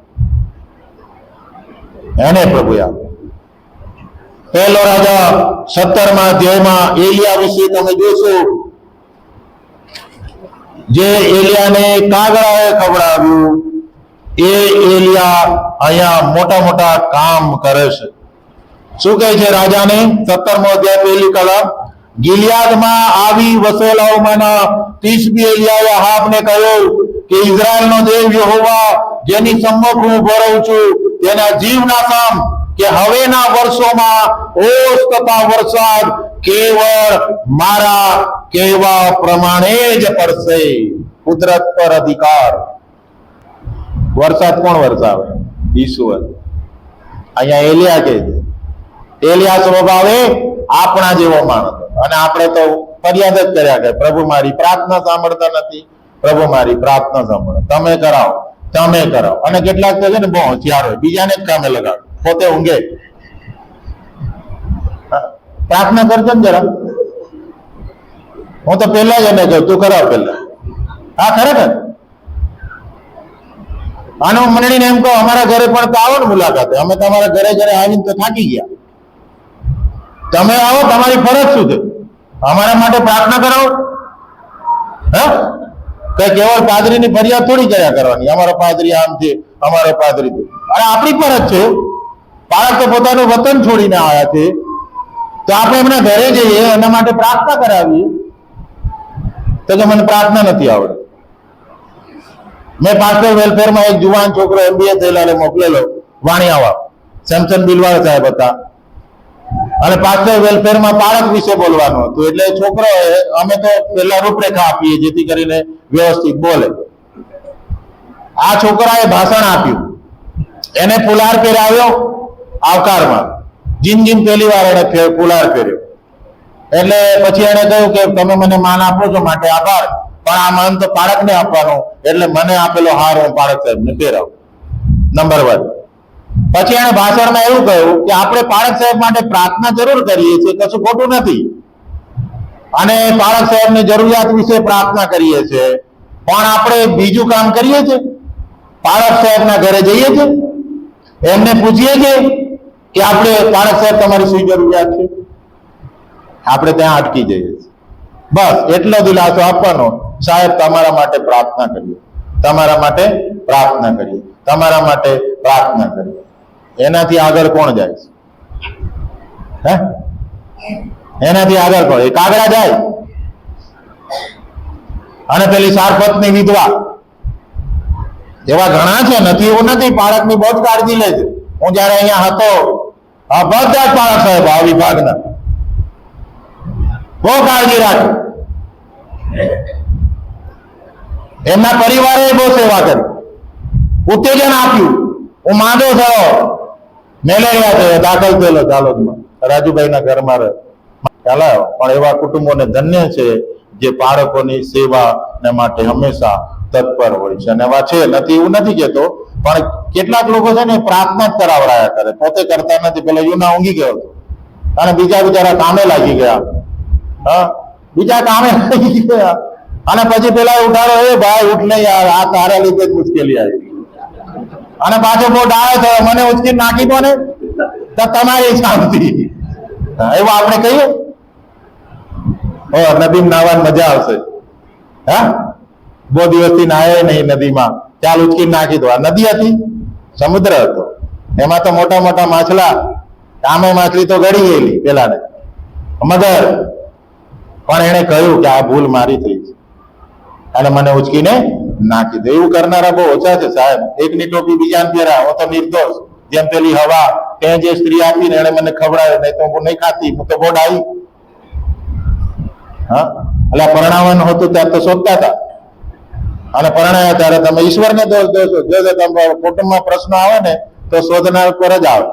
પહેલો રાજા 17મા અધ્યાયમાં એલિયા વિશે તમે જોશો, જે એલિયાને કાગડાએ ખવડાવ્યું, એ એલિયા અહીંયા મોટા મોટા કામ કરે છે. શું કહે છે રાજાને? 17મો અધ્યાય 1લી કલમ. ગિલિયાદમાં આવી વસેલાઓમાંના તિશબી એલિયાએ અહાબને કહ્યું કે ઇઝરાયલનો દેવ યહોવા, જેની સમ્મુખ હું ઉભો રહું છું, તેના જીવના સમ કે હવેના વર્ષોમાં ઓસ તથા વરસાદ કેવળ મારા કહેવા પ્રમાણે જ પડશે. કુદરત પર અધિકાર. વરસાદ કોણ વરસાવે? ઈશ્વર. અહીંયા એલિયા કહે છે, એલિયા સ્વભાવે આપણા જેવો માણસ, અને આપણે તો ફરિયાદ જ કર્યા કે પ્રભુ મારી પ્રાર્થના સાંભળતા નથી, પ્રભુ મારી પ્રાર્થના સાંભળો, તમે કરાવો. અને કેટલાક તો છે ને બહુ હોશિયાર હોય, બીજાને જ કામે લગાડો, પોતે ઊંઘે. પ્રાર્થના કરજો ને જરા. હું તો પહેલા જ એને કહું, તું કરાવ પહેલા. હા, ખરેખર. આનો મંડળીને એમ કહો, અમારા ઘરે પણ તો આવો ને મુલાકાતે, અમે તમારા ઘરે આવીને તો થાકી ગયા. તમે આવો, તમારી ફરજ શું છે? અમારા માટે પ્રાર્થના કરાવો. કઈ કેવળ પાદરીની ફરિયાદ થોડી કર્યા કરવાની, અમારો પાદરી આમ છે, અમારો પાદરી છે. અરે આપણી ફરજ છે. બાળક તો પોતાનું વતન છોડીને આવ્યા છે, તો આપણે એમના ઘરે જઈએ, એના માટે પ્રાર્થના કરાવીએ. તો કે મને પ્રાર્થના નથી આવડે. મેં પાસ્ટર વેલફેરમાં એક જુવાન છોકરો MBA થયેલાને મોકલેલો વાણિયાવા, સેમસન બિલવાળ સાહેબ હતા, અને પાસ્ટર વેલફેરમાં બાળક વિશે બોલવાનું હતું. એટલે છોકરો, અમે તો પેલા રૂપરેખા આપીએ જેથી કરીને વ્યવસ્થિત બોલે. આ છોકરાએ ભાષણ આપ્યું, એને ફુલાર પહેરાવ્યો આવકારમાં. જિંદગી પહેલી વાર એને ફુલાર પહેર્યો. એટલે પછી એને કહ્યું કે તમે મને માન આપો છો માટે આભાર, પણ આ માન તો પાળકને આપવાનું, એટલે મને આપેલો હાર હું પાળક સાહેબને પહેરાવું. નંબર 1. પછી એને ભાષણમાં એવું કહ્યું કે આપણે પાળક સાહેબ માટે પ્રાર્થના જરૂર કરીએ છીએ, કશું ખોટું નથી, અને પાળક સાહેબની જરૂરિયાત વિશે પ્રાર્થના કરીએ છીએ, પણ આપણે બીજું કામ કરીએ છીએ. પાળક સાહેબના ઘરે જઈએ છીએ, એમને પૂછીએ છીએ કે આપણે પાળક સાહેબ તમારી શું જરૂરિયાત છે? આપણે ત્યાં અટકી જઈએ છીએ. બસ એટલો દિલાસો આપવાનો, સાહેબ તમારા માટે પ્રાર્થના કરીએ, તમારા માટે પ્રાર્થના કરીએ, તમારા માટે પ્રાર્થના કરીએ. એનાથી આગળ કોણ જાય છે? એનાથી આગળ કોણ? એ કાગડા જાય. અને પેલી સારપતની વિધવા, એવા ઘણા છે, નથી એવું નથી. બાળકની બહુ જ કાળજી લે છે. હું જયારે અહીંયા હતો, આ બધા જ બાળક સાહેબ આ વિભાગના બહુ કાળજી રાખે. એમના પરિવારે બહુ સેવા કરી, ઉત્તેજન આપ્યું. હું માંદો થયો, મેલેરિયા થયો, દાખલ થયેલો જાલોદમાં, રાજુભાઈના ઘરમાં ચાલે. પણ એવા કુટુંબોને ધન્ય છે જે બાળકોની સેવા ને માટે હંમેશા તત્પર હોય છે. અને એવા છે, નથી એવું નથી કેતો, પણ કેટલાક લોકો છે ને પ્રાર્થના જ કરાવડાયા કરે, પોતે કરતા નથી. પેલા યુના ઊંઘી ગયો હતો, અને બીજા બિચારા કામે લાગી ગયા. બીજા કામે લાગી ગયા, અને પછી પેલા ઉઠાડો, એ ભાઈ ઉઠ નહીં યાર, આ તારા લીધે જ મુશ્કેલી આવી. અને પાછો બોટ આવે તો મને ઉચકી નાખી દો ને, તો તમારી શાંતિ. એવું આપણે કહીએ, નદીમાં નાહવાની મજા આવશે. હા, બહુ દિવસથી નાહ્યો નહીં નદીમાં, ચાલ ઉચકી નાખી દો. આ નદી હતી, સમુદ્ર હતો, એમાં તો મોટા મોટા માછલા, આમે માછલી તો ગળી ગયેલી પેલાને મગર, પણ એને કહ્યું કે આ ભૂલ મારી થઈ છે અને મને ઉચકીને નાખી દો. એવું કરનારા બહુ ઓછા છે સાહેબ. એકની ટોપી બીજાને પહેરા, હું તો નિર્દોષ. જેમ પેલી હવા તે જે સ્ત્રી આપીને એને મને ખવડાવ્યો, નહીં તો હું નહીં ખાતી, હું તો બોટ આવી. હા, એટલે પરણાવવાનું હતું ત્યારે તો શોધતા હતા, અને પરણાયા ત્યારે તમે ઈશ્વરને દોષ દોશો. જો તમે કુટુંબમાં પ્રશ્ન આવે ને તો શોધનાર પર જ આવે.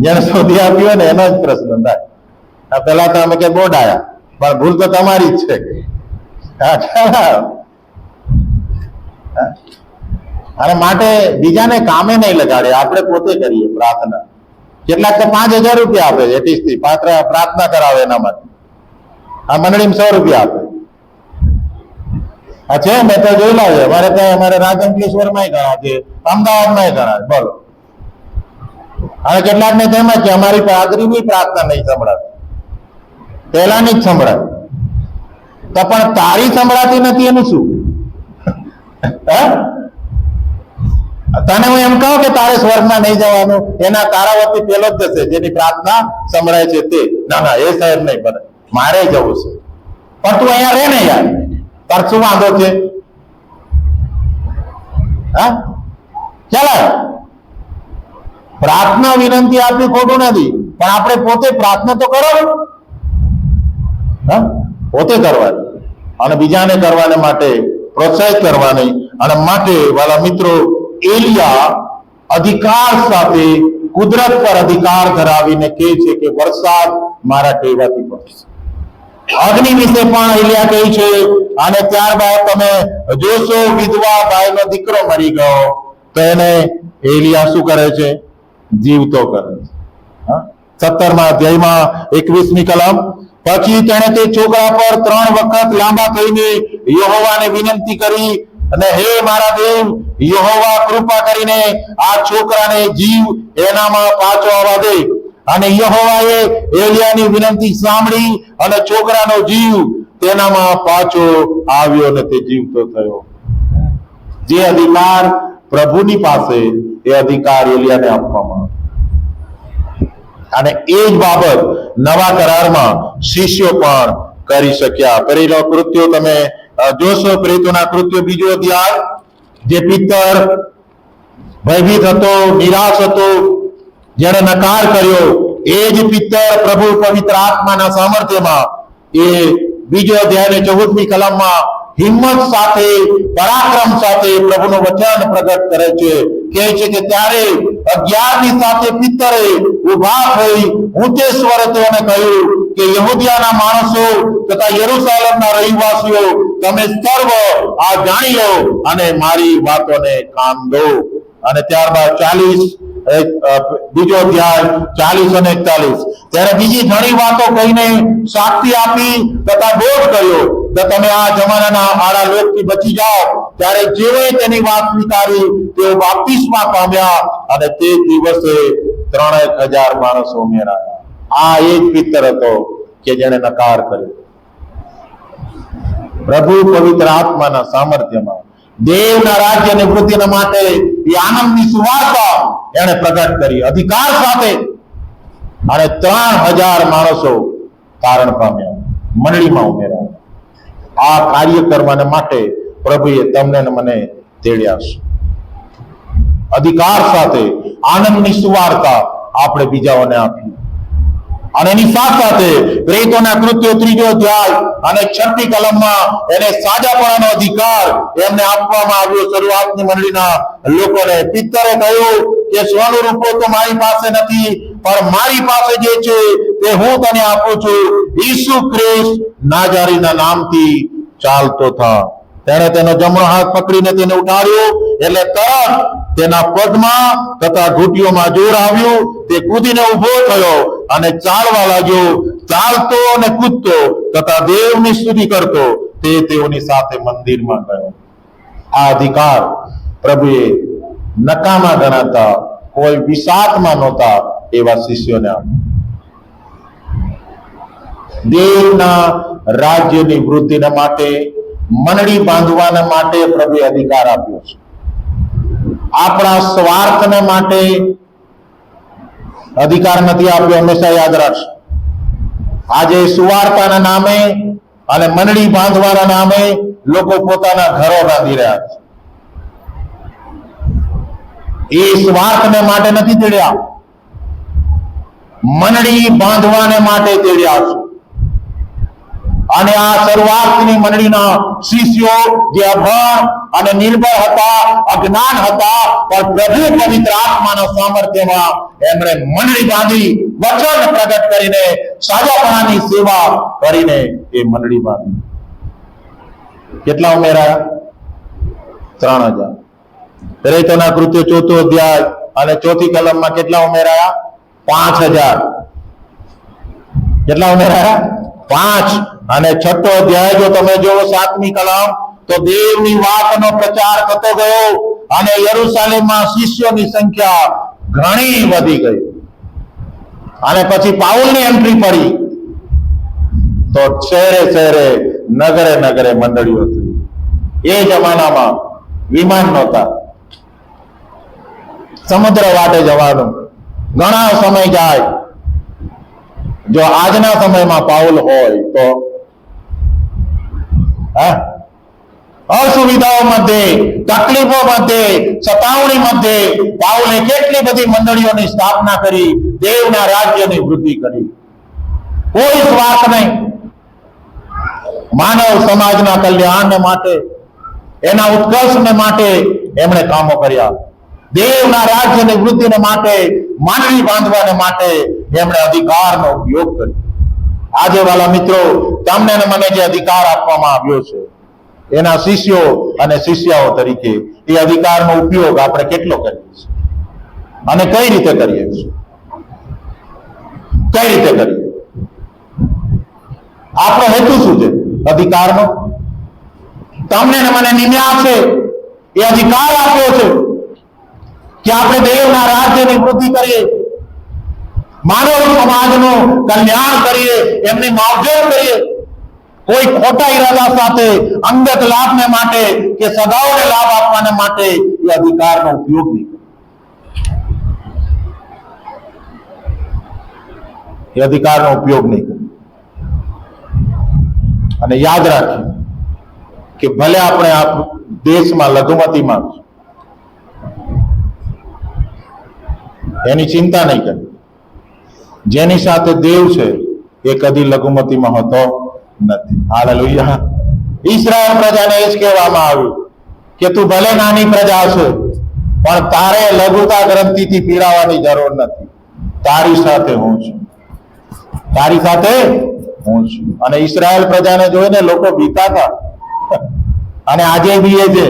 જેને શોધી આપ્યો ને એનો જ પ્રશ્ન થાય. પેલા તો અમે કે બોર્ડ આયા, પણ ભૂલ તો તમારી જ છે. અને માટે બીજાને કામે નહીં લગાડે, આપણે પોતે કરીએ પ્રાર્થના. કેટલાક તો 5,000 રૂપિયા આપે છે એટીસથી પ્રાર્થના કરાવે એના માટે. આ મંડળીમાં 100 રૂપિયા આપે. આ છે, મેં તો જોયેલા છે. અમારે ત્યાં અમારે રાજંકલેશ્વરમાં ઘણા છે, અમદાવાદમાં ઘણા. બોલો. અને કેટલાક ને તેમ જ છે, અમારી પાદરીની પ્રાર્થના નહીં સંભળાતી, પહેલાની જ સંભળાય. તો પણ તારી સંભળાતી નથી એનું શું? તને હું એમ કહું કે તારે સ્વર્ગમાં નહીં જવાનું, એના તારા વતી પેલો જ જશે જેની પ્રાર્થના સંભળાય છે તે. ના ના, એ સાહેબ નહીં, બને મારે જવું છે. પણ તું અહીંયા રહે ને યાર, તાર શું વાંધો છે? હા, ચાલો. પ્રાર્થના વિનંતી આપવી ખોટું નથી, પણ આપણે પોતે પ્રાર્થના તો કરો, પોતે કરવાની અને બીજાને કરવાને માટે પ્રોત્સાહિત કરવાની. અને માટે વાલા મિત્રો, એલિયા અધિકાર સાથે કુદરત પર અધિકાર ધરાવીને કહે છે કે વરસાદ મારા કહેવાથી પડશે. અગ્નિ વિશે પણ એલિયા કહે છે. અને ત્યારબાદ તમે જોશો, વિધવા બાઈનો દીકરો મરી ગયો તો એને એલિયા શું કરે છે? જીવતો કરે છે. 17મા અધ્યાયમાં 21મી કલમ, પછી તેણે તે છોકરા પર 3 વખત લાંબા થઈને યહોવાને વિનંતી કરી, અને હે મારા દેવ યહોવા, કૃપા કરીને આ છોકરાને જીવ એનામાં પાછો આવવા દે. અને યહોવાએ એલિયાની વિનંતી સાંભળી અને છોકરાનો જીવ તેનામાં પાછો આવ્યો અને તે જીવતો થયો. જે અધિકાર પ્રભુની પાસે, એ અધિકાર એલિયાને આપવામાં આવ્યો. અને એ જ બાબત નવા કરારમાં શિષ્યો પણ કરી શક્યા. પહેલો કૃત્યો તમે જોશો, પ્રેતોના કૃત્યો 2 અધ્યાય, જે પિત્તર ભયભીત હતો, નિરાશ હતો, જેને નકાર કર્યો, એ જ પિત્તર પ્રભુ પવિત્ર આત્માના સામર્થ્યમાં એ 2 અધ્યાય 14મી કલમમાં હિંમત સાથે, પરાક્રમ સાથે પ્રભુનું વચન પ્રગટ કરે છે. કહે છે કે ત્યારે 11ની સાથે પિત્તરે ઉભા થઈ ઊંચે સ્વરે તેઓને કહ્યું કે યહૂદિયાના માણસો તથા યરૂશલેમના રહેવાસીઓ, તમે સર્વ આ જાણી લો અને મારી વાતોને કાન દો. અને ત્યારબાદ 2 અધ્યાય 40 અને 41, ત્યારે બીજી ઘણી વાતો કહીને સાક્ષી આપી તથા બોધ કર્યો કે તમે આ જમાનાના આડા લોકથી બચી જાઓ. ત્યારે જેઓએ તેની વાત સ્વીકારી તેઓ બાપ્તિસ્મા પામ્યા, અને તે દિવસે 3,000 માણસો ઉમેરાયા. આ એ જ પિત્તર હતો કે જેને નકાર કર્યો. પ્રભુ પવિત્ર આત્માના સામર્થ્યમાં દેવના રાજ્ય અને વૃદ્ધિના માટે એ આનંદની સુવાર્તા એને પ્રગટ કરી અધિકાર સાથે. અને 3,000 માણસો તારણ પામ્યા, મંડળીમાં ઉમેરાયા. આ કાર્ય કરવાને માટે પ્રભુએ તમને ને મને તેડ્યા છે. અધિકાર સાથે આનંદની સુવાર્તા આપણે બીજાઓને આપી. અને એની સાથે પ્રેતોના કૃત્યો 3 અધ્યાય અને 6મી કલમમાં એને સાજાપણાનો અધિકાર એમને આપવામાં આવ્યો શરૂઆતની મંડળીના લોકોને. પિત્તરે કહ્યું કે સ્વનું રૂપો તો મારી પાસે નથી, પણ મારી પાસે જે છે તે હું તને આપું છું. ઈસુ ખ્રિસ્ત નાજારીના નામથી ચાલતો થા. તેણે તેનો જમણો હાથ પકડીને તેને ઉઠાડ્યો, એટલે તરત તેના પગમાં તથા ઘૂંટીઓમાં જોર આવ્યું. તે કૂદીને ઉભો થયો અને ચાલવા લાગ્યો. ચાલતો અને કૂદતો તથા દેવની સ્તુતિ કરતો તે તેઓની સાથે મંદિરમાં ગયો. આ અધિકાર પ્રભુએ નકામા ગણાતા, કોઈ વિસાતમાં નહોતા એવા શિષ્યોને આપ્યો. દેવના રાજ્યની વૃદ્ધિને માટે, મંડળી બાંધવાના માટે પ્રભુએ અધિકાર આપ્યો છે. આપણા સ્વાર્થને માટે અધિકાર નથી આપ્યો, હંમેશા યાદ રાખજો. આજે સુવાર્તાના નામે અને મંડળી બાંધવાના નામે લોકો પોતાના ઘરો બાંધી રહ્યા છે. એ સ્વાર્થને માટે નથી તેડ્યા, મંડળી બાંધવાને માટે તેડ્યા છે. અને આ શરૂઆતની મંડળીના શિષ્યો જે અભણ અને નિર્ભર હતા, અજ્ઞાન હતા, પણ પ્રભુ પવિત્ર આત્માના સામર્થ્યમાં એમણે મંડળી બાંધી, વચન પ્રગટ કરીને, સાજાપણાની સેવા કરીને એ મંડળી બાંધી. કેટલા ઉમેરાયા? 3000. પ્રેરિતોના કૃત્યો 4થો અધ્યાય અને 4થી કલમમાં કેટલા ઉમેરાયા? 5000. કેટલા ઉમેરાયા? 5. અને 6થો અધ્યાય જો તમે જોવો 7મી કલમ, તો દેવની વાતનો પ્રચાર થતો ગયો અને યરુશલેમમાં શિષ્યોની સંખ્યા ઘણી વધી ગઈ. અને પછી પાઉલની એન્ટ્રી પડી તો શહેરે શહેરે, નગરે નગરે મંડળીઓ થઈ. એ જમાનામાં વિમાન નહોતા, સમુદ્ર વાટે જવાનું ઘણા સમય જાય. જો આજના સમયમાં પાઉલ હોય તો અસુવિધાઓ મધ્યે, તકલીફો મધ્યે, સતાવણી મધ્યે પાઉલે કેટલી બધી મંડળીઓની સ્થાપના કરી, દેવના રાજ્યની વૃદ્ધિ કરી. કોઈ સ્વાર્થ નહીં, માનવ સમાજના કલ્યાણને માટે, એના ઉત્કર્ષને માટે એમણે કામો કર્યા. દેવના રાજ્યની વૃદ્ધિને માટે, મંડળી બાંધવાને માટે એમણે અધિકારનો ઉપયોગ કર્યો. આજે વાલા મિત્રો, તમને અને મને જે અધિકાર આપવામાં આવ્યો છે, એના શિષ્યો અને શિષ્યાઓ તરીકે એ અધિકારનો ઉપયોગ આપણે કેટલો કરીએ છીએ અને કઈ રીતે કરીએ છીએ? કઈ રીતે કરીએ? આપણો હેતુ શું છે અધિકારનો? તમને અને મને નિમ્યા છે, એ અધિકાર આપ્યો છે કે આપણે દેવના રાજ્યની વૃદ્ધિ કરીએ, માનવ સમાજનું કલ્યાણ કરીએ, એમની માવજત કરીએ. કોઈ ખોટા ઈરાદા સાથે, અંગત લાભને માટે કે સગાઓને લાભ આપવાને માટે એ અધિકારનો ઉપયોગ નહીં કરે. એ અધિકારનો ઉપયોગ નહીં કરે. અને યાદ રાખીએ કે ભલે આપણે આ દેશમાં લઘુમતીમાં એની ચિંતા નહીં કરી. જેની સાથે દેવ છે એ કદી લઘુમતીમાં હતો નથી. હાલેલુયા. ઈસ્રાયેલ પ્રજાને એ જ કહેવામાં આવ્યું કે તું ભલે નાની પ્રજા છે, પણ તારે લઘુતા ગ્રંથિથી પીડાવાની જરૂર નથી. તારી સાથે હું છું, તારી સાથે હું છું. અને ઈસ્રાયેલ પ્રજાને જોઈને લોકો બીતા હતા અને આજે બીએ છે.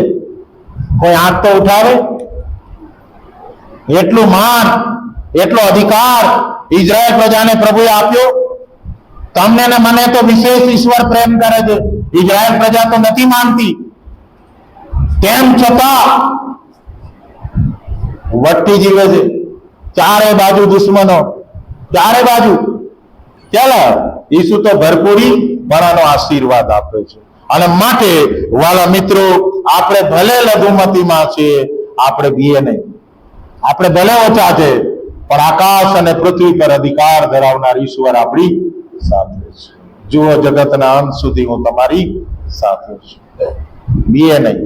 કોઈ આંખ તો ઉઠાવે? એટલું માન, એટલો અધિકાર ઇઝરાયલ પ્રજાને પ્રભુએ આપ્યો. તમને ને મને તો વિશેષ ઈશ્વર પ્રેમ કરે છે, ઇઝરાયલ પ્રજા તો નથી માનતી. તેમ છતાં વટતી જીવે છે. ચારે બાજુ દુશ્મનો, ચારે બાજુ. ચાલો, ઈસુ તો ભરપૂરી ભણાનો આશીર્વાદ આપે છે. અને માટે વાલા મિત્રો, આપણે ભલે લઘુમતીમાં છીએ, આપણે બીએ નહીં. આપણે ભલે ઓછા છે, પણ આકાશ અને પૃથ્વી પર અધિકાર ધરાવનાર ઈશ્વર આપણી સાથે છે. જુઓ, જગતના અંત સુધી હું તમારી સાથે છું. બીએ નહીં,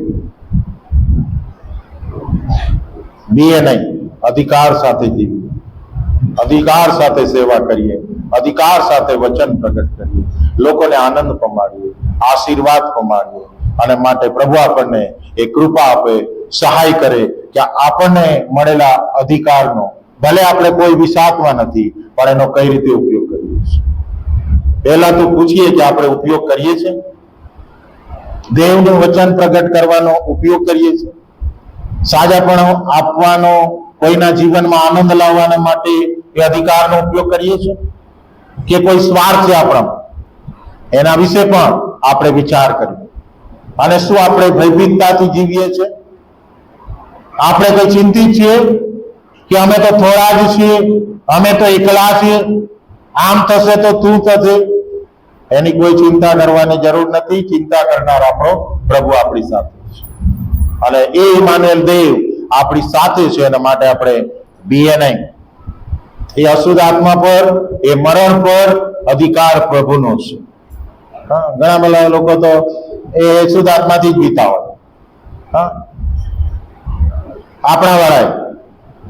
બીએ નહીં. અધિકાર સાથે જીવીએ, અધિકાર સાથે સેવા કરીએ, અધિકાર સાથે વચન પ્રગટ કરીએ, લોકોને આનંદ પમાડીએ, આશીર્વાદ પમાડીએ. અને માટે પ્રભુ આપણને એ કૃપા આપે, સહાય કરે કે આપણને મળેલા અધિકારનો, ભલે આપણે કોઈ વિસાતમાં નથી, પણ એનો કઈ રીતે ઉપયોગ કરીએ છીએ. પહેલા તો પૂછીએ કે આપણે ઉપયોગ કરીએ છીએ, દેવનું વચન પ્રગટ કરવાનો ઉપયોગ કરીએ છીએ, સાજાપણો આપવાનો, કોઈના જીવનમાં આનંદ લાવવાના માટે એ અધિકારનો ઉપયોગ કરીએ છીએ, કે કોઈ સ્વાર્થ છે આપણા, એના વિશે પણ આપણે વિચાર કરીએ. અને શું આપણે ભયભીતતાથી જીવીએ છીએ? આપણે કઈ ચિંતિત છીએ કે અમે તો થોડા જ છીએ, અમે તો એકલા છીએ, આમ થશે તો તું થશે? એની કોઈ ચિંતા કરવાની જરૂર નથી. ચિંતા કરનાર આપણો પ્રભુ આપણી સાથે છે, અને એ ઇમાનુએલ દેવ આપણી સાથે છે. એના માટે આપણે બીએ નહીં. એ અશુદ્ધ આત્મા પર, એ મરણ પર અધિકાર પ્રભુનો છે. ઘણા બધા લોકો તો એ શુદ્ધ આત્માથી જ બીતા હોય. આપણા વાળા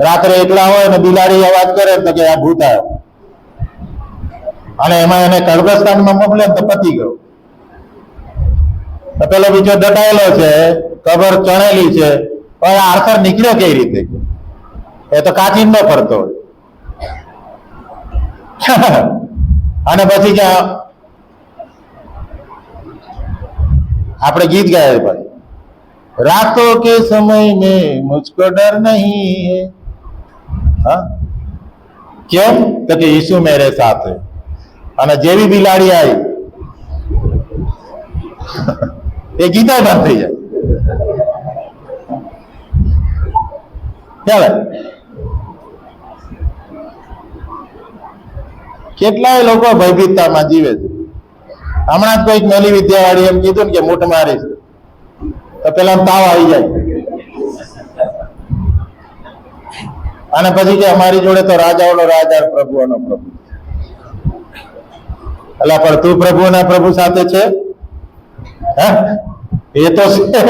રાત્રે એકલા હોય ને બિલાડી અવાજ કરે તો કે આ ભૂત આવ્યો, અને એમાં એને કબ્રસ્તાનમાં મોકલે તો પતી ગયો. પેલો બીજો દટાયેલો છે, કબર ચણેલી છે, હવે આર્થર નીકળ્યો કઈ રીતે? એ તો કાચીન ન ફરતો હોય. અને પછી ક્યાં આપણે ગીત ગાય ભાઈ, રાતો કે સમય में मुझको डर नहीं है. હા, કેમ? તો કે યીશુ મેરે સાથ હૈ. અને જેવી બિલાડી આવી એ ગીતા બંધ થઈ જાય. ચાલે કેટલાય લોકો ભયભીતતામાં જીવે છે. હમણાં જ કોઈક નવી વિદ્યાવાળી એમ કીધું ને કે મૂઠ મારીશ તો પેલા તાવ આવી જાય, અને પછી કે અમારી જોડે તો રાજાઓનો રાજા, પ્રભુઓનો પ્રભુ. એટલે પણ તું પ્રભુના પ્રભુ સાથે છે? એ તો છે,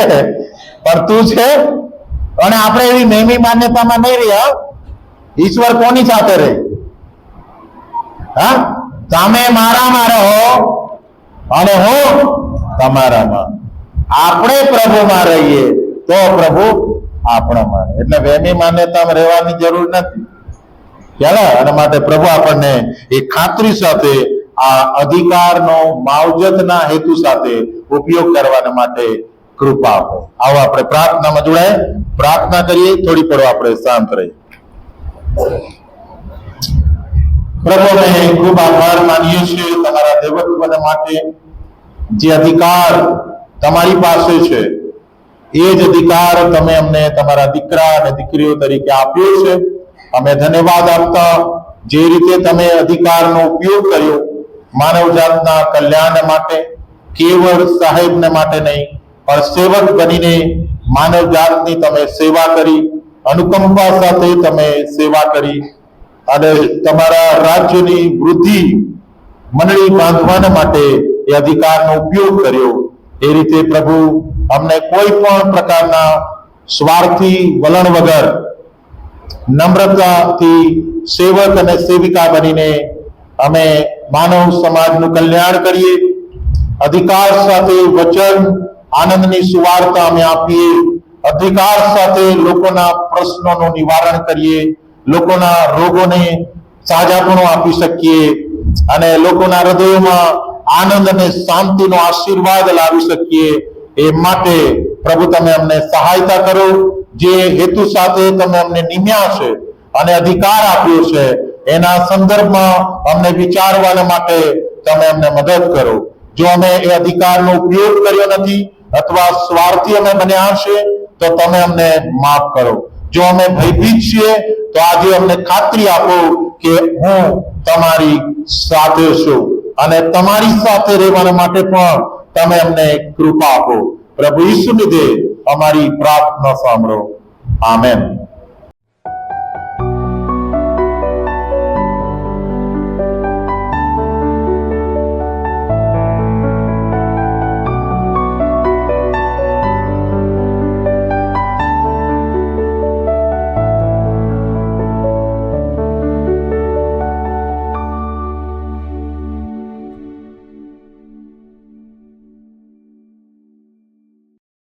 પણ તું છે? અને આપણે એવી નેમી માન્યતામાં નહીં રહ્યા. ઈશ્વર કોની સાથે રહે? તમે મારામાં રહો અને હું તમારામાં. આપણે પ્રભુમાં રહીએ તો પ્રભુ આપણામાં. એટલે વેમી માન્યતામાં રહેવાની જરૂર નથી. ચાલો, અને માટે પ્રભુ આપણને એ ખાતરી સાથે આ અધિકારનો માવજતના હેતુ સાથે ઉપયોગ કરવાને માટે કૃપા આપો. આવો આપણે પ્રાર્થનામાં જોડાય, પ્રાર્થના કરીએ. થોડી પળો આપણે શાંત રહીએ. પ્રભુ, અમે ખૂબ આભાર માનીએ છીએ તમારા દેવત્વને માટે. જે અધિકાર તમારી પાસે છે એ જ અધિકાર તમે અમને તમારા દીકરા અને દીકરીઓ તરીકે આપ્યો છે. અમે ધન્યવાદ આપતા, જે રીતે તમે અધિકારનો ઉપયોગ કર્યો માનવજાતના કલ્યાણ માટે, કેવળ સાહેબને માટે નહીં પણ સેવક બનીને માનવજાતની તમે સેવા કરી, અનુકંપા સાથે તમે સેવા કરી, અને તમારા રાજ્યની વૃદ્ધિ મંડળી બાંધવાના માટે એ અધિકારનો ઉપયોગ કર્યો. એ રીતે પ્રભુ અમને કોઈ પણ પ્રકારના સ્વાર્થી વલણ વગર નમ્રતાથી સેવક અને સેવિકા બનીને અમે માનવ સમાજનું કલ્યાણ કરીએ. અધિકાર સાથે વચન આનંદની સુવાર્તા અમે આપીએ. અધિકાર સાથે લોકોના પ્રશ્નોનું નિવારણ કરીએ, લોકોના રોગોને સાજાપણું આપી શકીએ, અને લોકોના હૃદયોમાં આનંદ અને શાંતિનો આશીર્વાદ લાવી શકીએ. એ માટે પ્રભુ તમે અમને સહાયતા કરો. જે હેતુ સાથે તમે અમને નિમ્યા છે અને અધિકાર આપ્યો છે એના સંદર્ભમાં અમને વિચારવાના માટે તમે અમને મદદ કરો. જો અમે એ અધિકારનો ઉપયોગ કર્યો નથી અથવા સ્વાર્થી અમે બન્યા હશે તો તમે અમને માફ કરો. જો અમે ભયભીત છીએ તો આજે અમને ખાતરી આપો કે હું તમારી સાથે છું, અને તમારી સાથે રહેવાના માટે પણ તમે અમને કૃપા આપો. પ્રભુ ઈસુની દે અમારી પ્રાર્થના સાંભળો. આમેન.